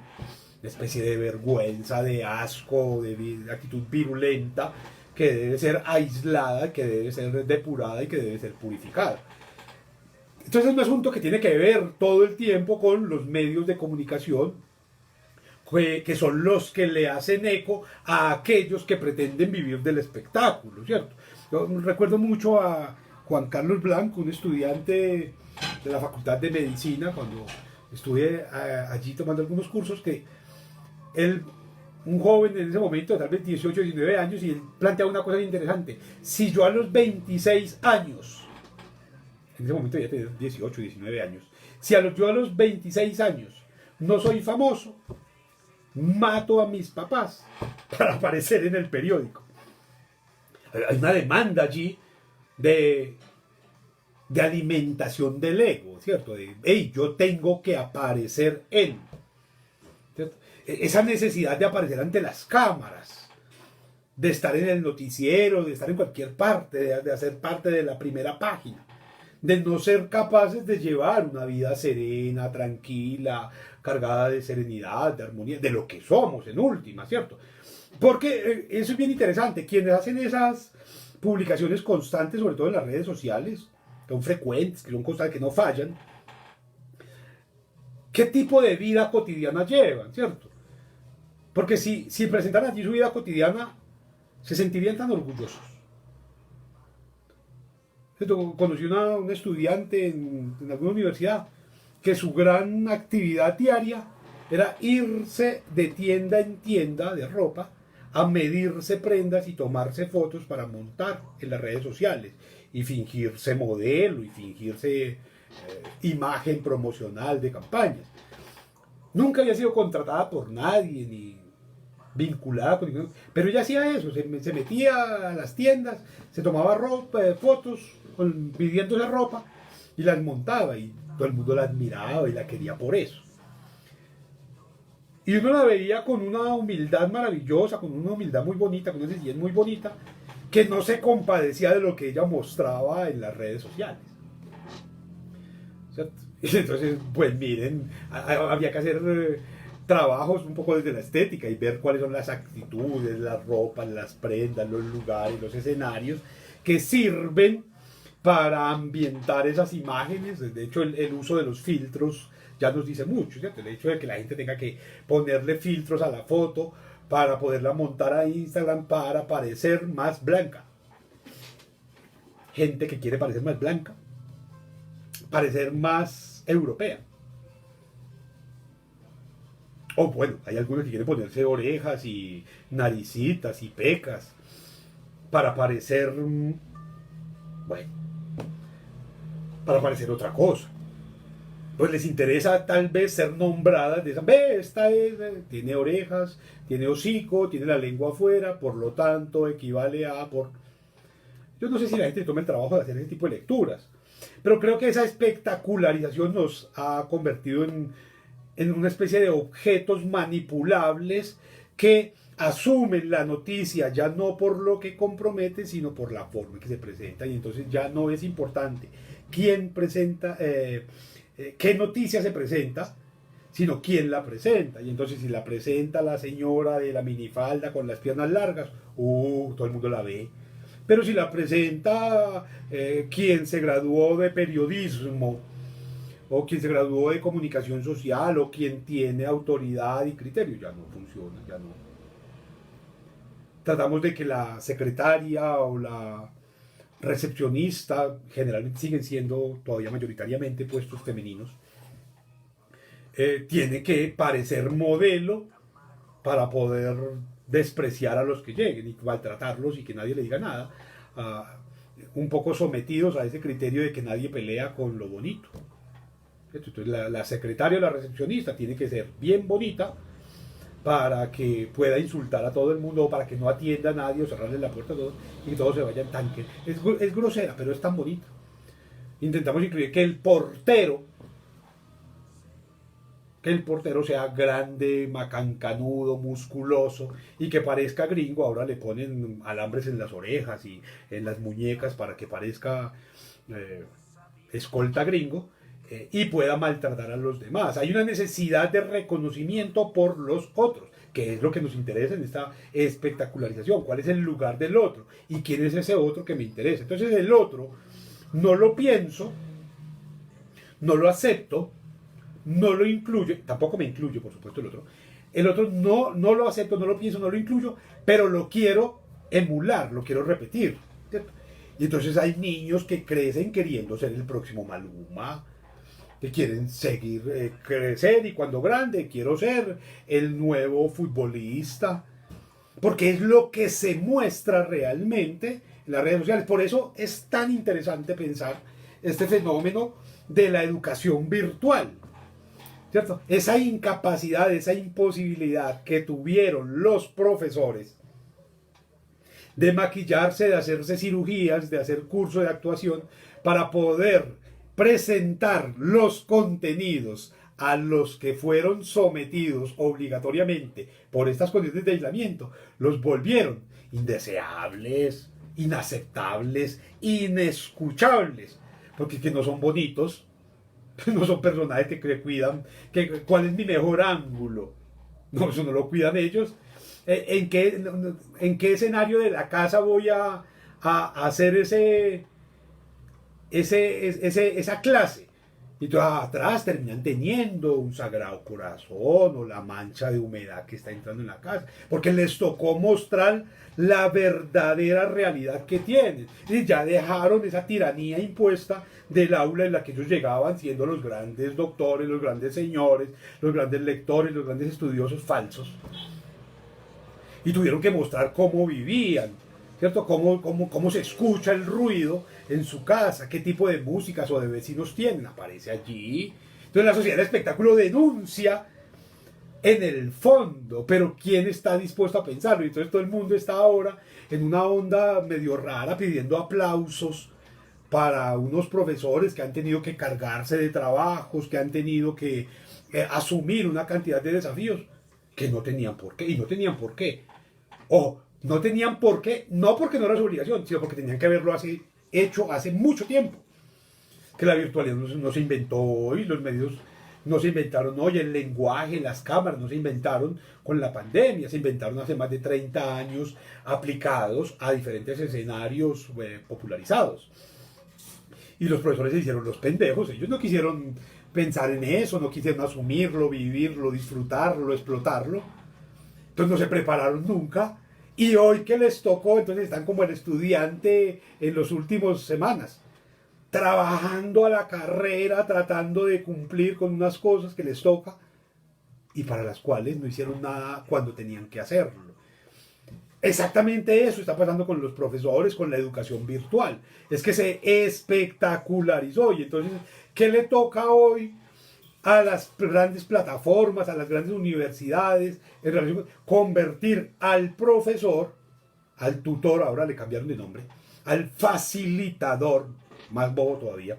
una especie de vergüenza, de asco, de actitud virulenta que debe ser aislada, que debe ser depurada y que debe ser purificada. Entonces es un asunto que tiene que ver todo el tiempo con los medios de comunicación, que son los que le hacen eco a aquellos que pretenden vivir del espectáculo, ¿cierto? Yo recuerdo mucho a Juan Carlos Blanco, un estudiante de la Facultad de Medicina, cuando estuve allí tomando algunos cursos, que él, un joven en ese momento, tal vez 18, 19 años, y él planteaba una cosa interesante. Si yo a los 26 años, en ese momento ya tenía 18, 19 años, si yo a los 26 años no soy famoso, mato a mis papás para aparecer en el periódico. Hay una demanda allí de alimentación del ego, ¿cierto? De, hey, yo tengo que aparecer en. ¿Cierto? Esa necesidad de aparecer ante las cámaras, de estar en el noticiero, de estar en cualquier parte, de hacer parte de la primera página, de no ser capaces de llevar una vida serena, tranquila, cargada de serenidad, de armonía, de lo que somos en última, ¿cierto? Porque eso es bien interesante. Quienes hacen esas publicaciones constantes, sobre todo en las redes sociales, que son frecuentes, que son constantes, que no fallan, ¿qué tipo de vida cotidiana llevan, cierto? Porque si presentan allí su vida cotidiana, se sentirían tan orgullosos. Conocí un estudiante en alguna universidad que su gran actividad diaria era irse de tienda en tienda de ropa a medirse prendas y tomarse fotos para montar en las redes sociales y fingirse modelo y fingirse imagen promocional de campañas. Nunca había sido contratada por nadie ni vinculada con ningún, pero ella hacía eso, se metía a las tiendas, se tomaba fotos pidiéndole ropa y las montaba, y todo el mundo la admiraba y la quería por eso. Y uno la veía con una humildad maravillosa, con una humildad muy bonita, con una sencillez muy bonita, que no se compadecía de lo que ella mostraba en las redes sociales. ¿Cierto? Y entonces, pues miren, había que hacer trabajos un poco desde la estética y ver cuáles son las actitudes, las ropas, las prendas, los lugares, los escenarios que sirven para ambientar esas imágenes. De hecho, el uso de los filtros ya nos dice mucho, ¿cierto? El hecho de que la gente tenga que ponerle filtros a la foto para poderla montar a Instagram para parecer más blanca. Gente que quiere parecer más blanca, parecer más europea. O bueno, hay algunos que quieren ponerse orejas y naricitas y pecas para parecer, bueno, para parecer otra cosa. Pues les interesa tal vez ser nombradas de esa, ve, esta tiene orejas, tiene hocico, tiene la lengua afuera, por lo tanto equivale a por. Yo no sé si la gente toma el trabajo de hacer ese tipo de lecturas, pero creo que esa espectacularización nos ha convertido en una especie de objetos manipulables que asumen la noticia ya no por lo que compromete, sino por la forma en que se presenta, y entonces ya no es importante quién presenta, qué noticia se presenta, sino quién la presenta. Y entonces si la presenta la señora de la minifalda con las piernas largas, todo el mundo la ve. Pero si la presenta quien se graduó de periodismo, o quien se graduó de comunicación social, o quien tiene autoridad y criterio, ya no funciona, ya no. Tratamos de que la secretaria o la recepcionista, generalmente siguen siendo todavía mayoritariamente puestos femeninos, tiene que parecer modelo para poder despreciar a los que lleguen y maltratarlos y que nadie le diga nada, un poco sometidos a ese criterio de que nadie pelea con lo bonito. Entonces la secretaria o la recepcionista tiene que ser bien bonita para que pueda insultar a todo el mundo, o para que no atienda a nadie, o cerrarle la puerta a todos, y que todos se vayan tanque. Es grosera, pero es tan bonita. Intentamos incluir que el portero sea grande, macancanudo, musculoso y que parezca gringo. Ahora le ponen alambres en las orejas y en las muñecas para que parezca escolta gringo, y pueda maltratar a los demás. Hay una necesidad de reconocimiento por los otros, que es lo que nos interesa en esta espectacularización. ¿Cuál es el lugar del otro? ¿Y quién es ese otro que me interesa? Entonces el otro no lo pienso, no lo acepto, no lo incluyo, tampoco me incluyo, por supuesto, el otro. El otro no lo acepto, no lo pienso, no lo incluyo, pero lo quiero emular, lo quiero repetir, ¿cierto? Y entonces hay niños que crecen queriendo ser el próximo Maluma, que quieren seguir crecer, y cuando grande quiero ser el nuevo futbolista, porque es lo que se muestra realmente en las redes sociales. Por eso es tan interesante pensar este fenómeno de la educación virtual, ¿cierto? Esa incapacidad, esa imposibilidad que tuvieron los profesores de maquillarse, de hacerse cirugías, de hacer curso de actuación para poder presentar los contenidos a los que fueron sometidos obligatoriamente por estas condiciones de aislamiento, los volvieron indeseables, inaceptables, inescuchables, porque que no son bonitos, no son personajes que cuidan, cuál es mi mejor ángulo. No, eso no lo cuidan ellos. ¿En qué escenario de la casa voy a hacer esa clase? Y todos atrás terminan teniendo un Sagrado Corazón o la mancha de humedad que está entrando en la casa, porque les tocó mostrar la verdadera realidad que tienen. Y ya dejaron esa tiranía impuesta del aula en la que ellos llegaban siendo los grandes doctores, los grandes señores, los grandes lectores, los grandes estudiosos falsos. Y tuvieron que mostrar cómo vivían, ¿cierto? Cómo se escucha el ruido en su casa, qué tipo de músicas o de vecinos tienen, aparece allí. Entonces la sociedad del espectáculo denuncia en el fondo, pero ¿quién está dispuesto a pensarlo? Y entonces todo el mundo está ahora en una onda medio rara pidiendo aplausos para unos profesores que han tenido que cargarse de trabajos, que han tenido que asumir una cantidad de desafíos que no tenían por qué, y no tenían por qué. O no tenían por qué, no porque no era su obligación, sino porque tenían que haberlo hecho hace mucho tiempo. Que la virtualidad no se inventó hoy, los medios no se inventaron hoy, el lenguaje, las cámaras no se inventaron con la pandemia, se inventaron hace más de 30 años aplicados a diferentes escenarios popularizados. Y los profesores se hicieron los pendejos, ellos no quisieron pensar en eso, no quisieron asumirlo, vivirlo, disfrutarlo, explotarlo. Entonces no se prepararon nunca. Y hoy que les tocó, entonces están como el estudiante en las últimas semanas, trabajando a la carrera, tratando de cumplir con unas cosas que les toca y para las cuales no hicieron nada cuando tenían que hacerlo. Exactamente eso está pasando con los profesores, con la educación virtual. Es que se espectacularizó. Y entonces, ¿qué le toca hoy a las grandes plataformas, a las grandes universidades, en relación con convertir al profesor, al tutor, ahora le cambiaron de nombre, al facilitador, más bobo todavía,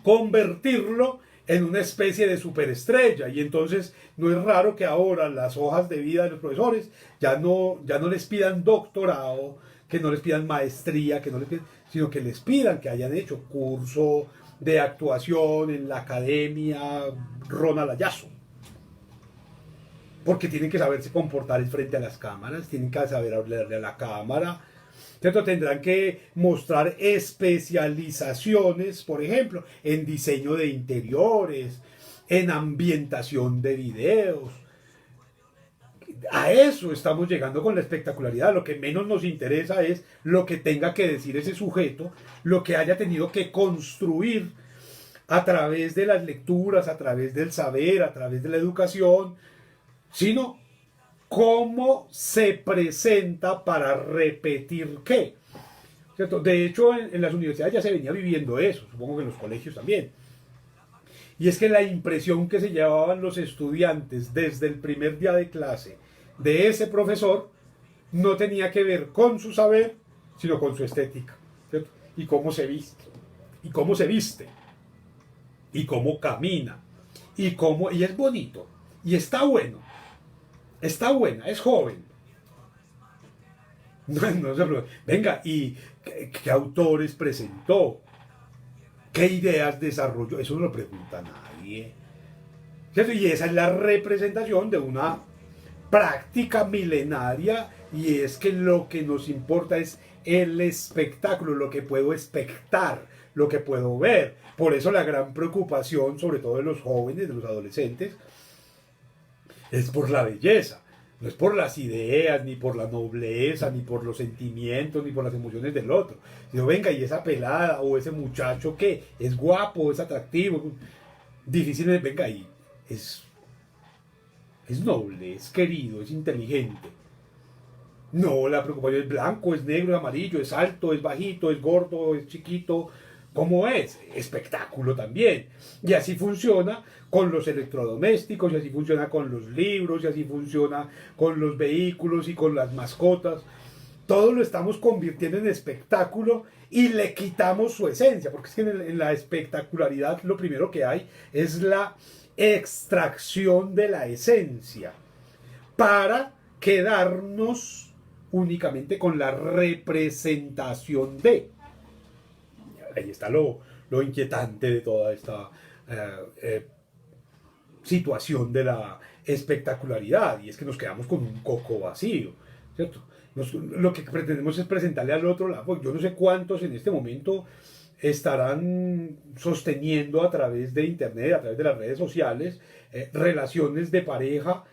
convertirlo en una especie de superestrella? Y entonces no es raro que ahora las hojas de vida de los profesores ya no les pidan doctorado, que no les pidan maestría, que no les pidan, sino que les pidan que hayan hecho curso de actuación en la academia Ronald Ayazo. Porque tienen que saberse comportar frente a las cámaras, tienen que saber hablarle a la cámara, ¿cierto? Tendrán que mostrar especializaciones, por ejemplo, en diseño de interiores, en ambientación de videos. A eso estamos llegando con la espectacularidad. Lo que menos nos interesa es lo que tenga que decir ese sujeto, lo que haya tenido que construir a través de las lecturas, a través del saber, a través de la educación, sino cómo se presenta para repetir qué, ¿cierto? De hecho, en las universidades ya se venía viviendo eso, supongo que en los colegios también. Y es que la impresión que se llevaban los estudiantes desde el primer día de clase de ese profesor no tenía que ver con su saber, sino con su estética, ¿cierto? Y cómo se viste, y cómo se viste, y cómo camina, y es bonito, y está bueno, está buena, es joven. Venga, ¿y qué autores presentó? ¿Qué ideas desarrolló? Eso no lo pregunta nadie. ¿Cierto? Y esa es la representación de una práctica milenaria, y es que lo que nos importa es el espectáculo, lo que puedo espectar, lo que puedo ver. Por eso la gran preocupación, sobre todo de los jóvenes, de los adolescentes, es por la belleza. No es por las ideas, ni por la nobleza, ni por los sentimientos, ni por las emociones del otro. Sino, venga, y esa pelada o ese muchacho que es guapo, es atractivo, difícil, venga, y es noble, es querido, es inteligente. No, la preocupación es blanco, es negro, es amarillo, es alto, es bajito, es gordo, es chiquito. ¿Cómo es? Espectáculo también. Y así funciona con los electrodomésticos, y así funciona con los libros, y así funciona con los vehículos y con las mascotas. Todo lo estamos convirtiendo en espectáculo y le quitamos su esencia, porque es que en la espectacularidad lo primero que hay es la extracción de la esencia para quedarnos únicamente con la representación de. Ahí está lo inquietante de toda esta situación de la espectacularidad, y es que nos quedamos con un coco vacío, ¿cierto? Lo que pretendemos es presentarle al otro lado. Yo no sé cuántos en este momento estarán sosteniendo a través de internet, a través de las redes sociales, relaciones de pareja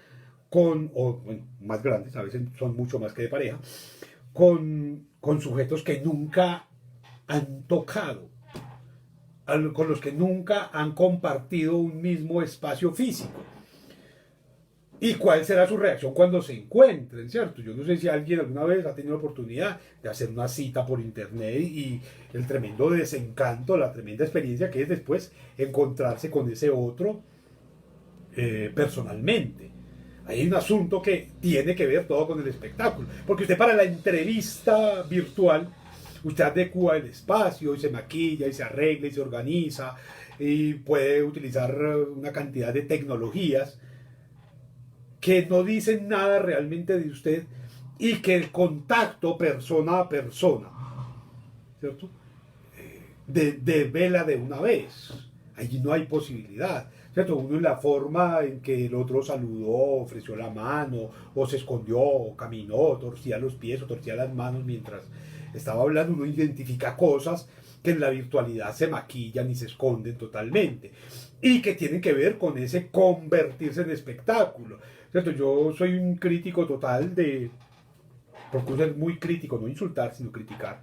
o bueno, más grandes, a veces son mucho más que de pareja, con sujetos que nunca han tocado, con los que nunca han compartido un mismo espacio físico. ¿Y cuál será su reacción cuando se encuentren, cierto? Yo no sé si alguien alguna vez ha tenido la oportunidad de hacer una cita por internet, y el tremendo desencanto, la tremenda experiencia que es después encontrarse con ese otro personalmente. Hay un asunto que tiene que ver todo con el espectáculo, porque usted para la entrevista virtual, usted adecua el espacio y se maquilla y se arregla y se organiza y puede utilizar una cantidad de tecnologías que no dicen nada realmente de usted, y que el contacto persona a persona, ¿cierto? Devela de una vez. Allí no hay posibilidad, ¿cierto? Uno, en la forma en que el otro saludó, ofreció la mano, o se escondió, o caminó, torcía los pies o torcía las manos mientras estaba hablando, uno identifica cosas que en la virtualidad se maquillan y se esconden totalmente, y que tienen que ver con ese convertirse en espectáculo, ¿cierto? Yo soy un crítico total procuro ser muy crítico, no insultar, sino criticar.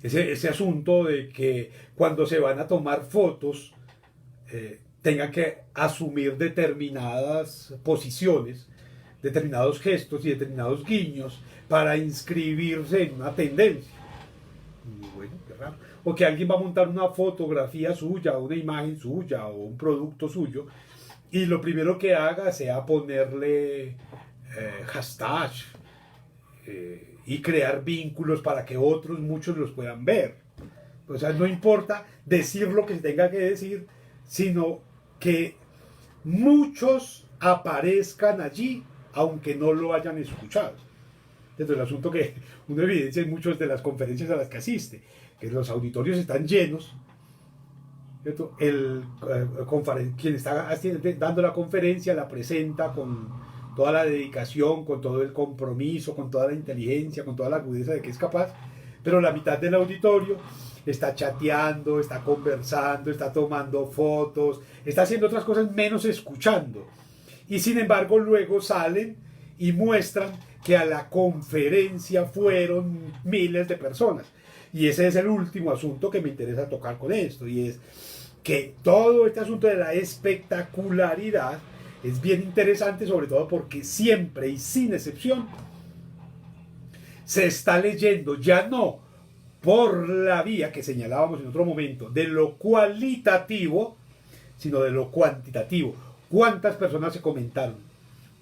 Ese asunto de que cuando se van a tomar fotos tengan que asumir determinadas posiciones, determinados gestos y determinados guiños para inscribirse en una tendencia. Bueno, qué raro. O que alguien va a montar una fotografía suya, una imagen suya o un producto suyo, y lo primero que haga sea ponerle hashtag y crear vínculos para que otros, muchos los puedan ver. O sea, no importa decir lo que se tenga que decir, sino que muchos aparezcan allí, aunque no lo hayan escuchado. Desde el asunto que uno evidencia en muchas de las conferencias a las que asiste, que los auditorios están llenos, ¿cierto? Quien está dando la conferencia la presenta con toda la dedicación, con todo el compromiso, con toda la inteligencia, con toda la agudeza de que es capaz, pero la mitad del auditorio está chateando, está conversando, está tomando fotos, está haciendo otras cosas menos escuchando. Y sin embargo luego salen y muestran que a la conferencia fueron miles de personas. Y ese es el último asunto que me interesa tocar con esto, y es que todo este asunto de la espectacularidad es bien interesante, sobre todo porque siempre y sin excepción se está leyendo ya no por la vía que señalábamos en otro momento de lo cualitativo, sino de lo cuantitativo. ¿Cuántas personas se comentaron?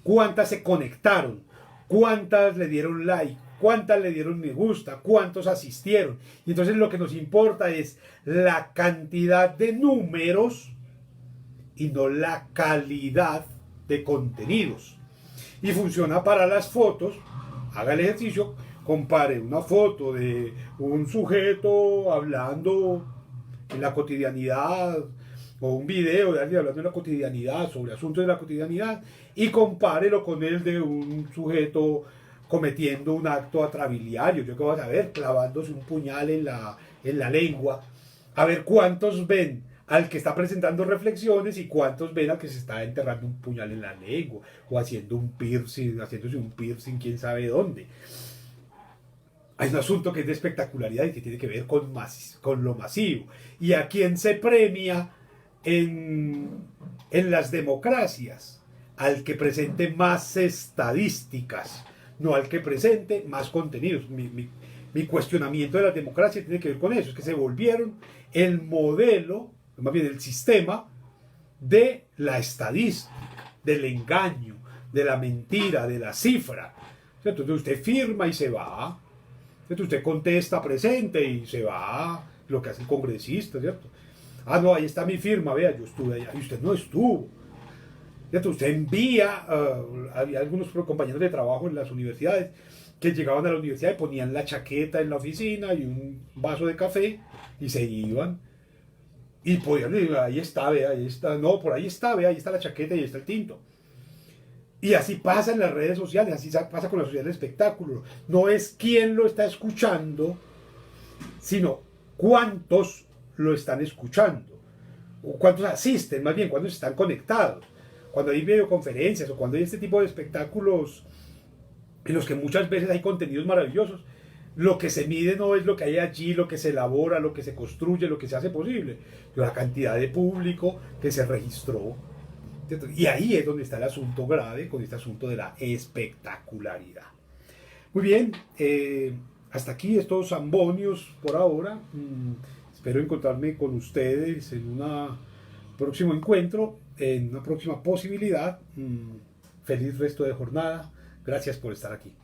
¿Cuántas se conectaron? ¿Cuántas le dieron like? ¿Cuántas le dieron me gusta? ¿Cuántos asistieron? Y entonces lo que nos importa es la cantidad de números y no la calidad de contenidos. Y funciona para las fotos. Haga el ejercicio, compare una foto de un sujeto hablando en la cotidianidad o un video de alguien hablando de la cotidianidad, sobre asuntos de la cotidianidad, y compárelo con el de un sujeto cometiendo un acto atrabiliario. Yo qué voy a saber, clavándose un puñal en la lengua, a ver cuántos ven al que está presentando reflexiones y cuántos ven al que se está enterrando un puñal en la lengua o haciendo un piercing, haciéndose un piercing quién sabe dónde. Hay un asunto que es de espectacularidad y que tiene que ver con lo masivo. ¿Y a quién se premia en las democracias? Al que presente más estadísticas, no al que presente más contenidos. Mi cuestionamiento de la democracia tiene que ver con eso, es que se volvieron el modelo, más bien el sistema de la estadística, del engaño, de la mentira, de la cifra. Entonces usted firma y se va. Entonces usted contesta presente y se va, lo que hace el congresista, ¿cierto? Ah, no, ahí está mi firma, vea, yo estuve allá y usted no estuvo. ¿Cierto? Usted envía, había algunos compañeros de trabajo en las universidades que llegaban a la universidad y ponían la chaqueta en la oficina y un vaso de café y se iban. Y podían decir, ahí está, vea, ahí está, no, por ahí está, vea, ahí está la chaqueta y ahí está el tinto. Y así pasa en las redes sociales, así pasa con la sociedad del espectáculo. No es quién lo está escuchando, sino cuántos lo están escuchando. O cuántos asisten, más bien, cuántos están conectados. Cuando hay videoconferencias o cuando hay este tipo de espectáculos en los que muchas veces hay contenidos maravillosos, lo que se mide no es lo que hay allí, lo que se elabora, lo que se construye, lo que se hace posible, sino la cantidad de público que se registró. Y ahí es donde está el asunto grave con este asunto de la espectacularidad. Muy bien, hasta aquí estos zambonios por ahora. Espero encontrarme con ustedes en un próximo encuentro, en una próxima posibilidad. Feliz resto de jornada. Gracias por estar aquí.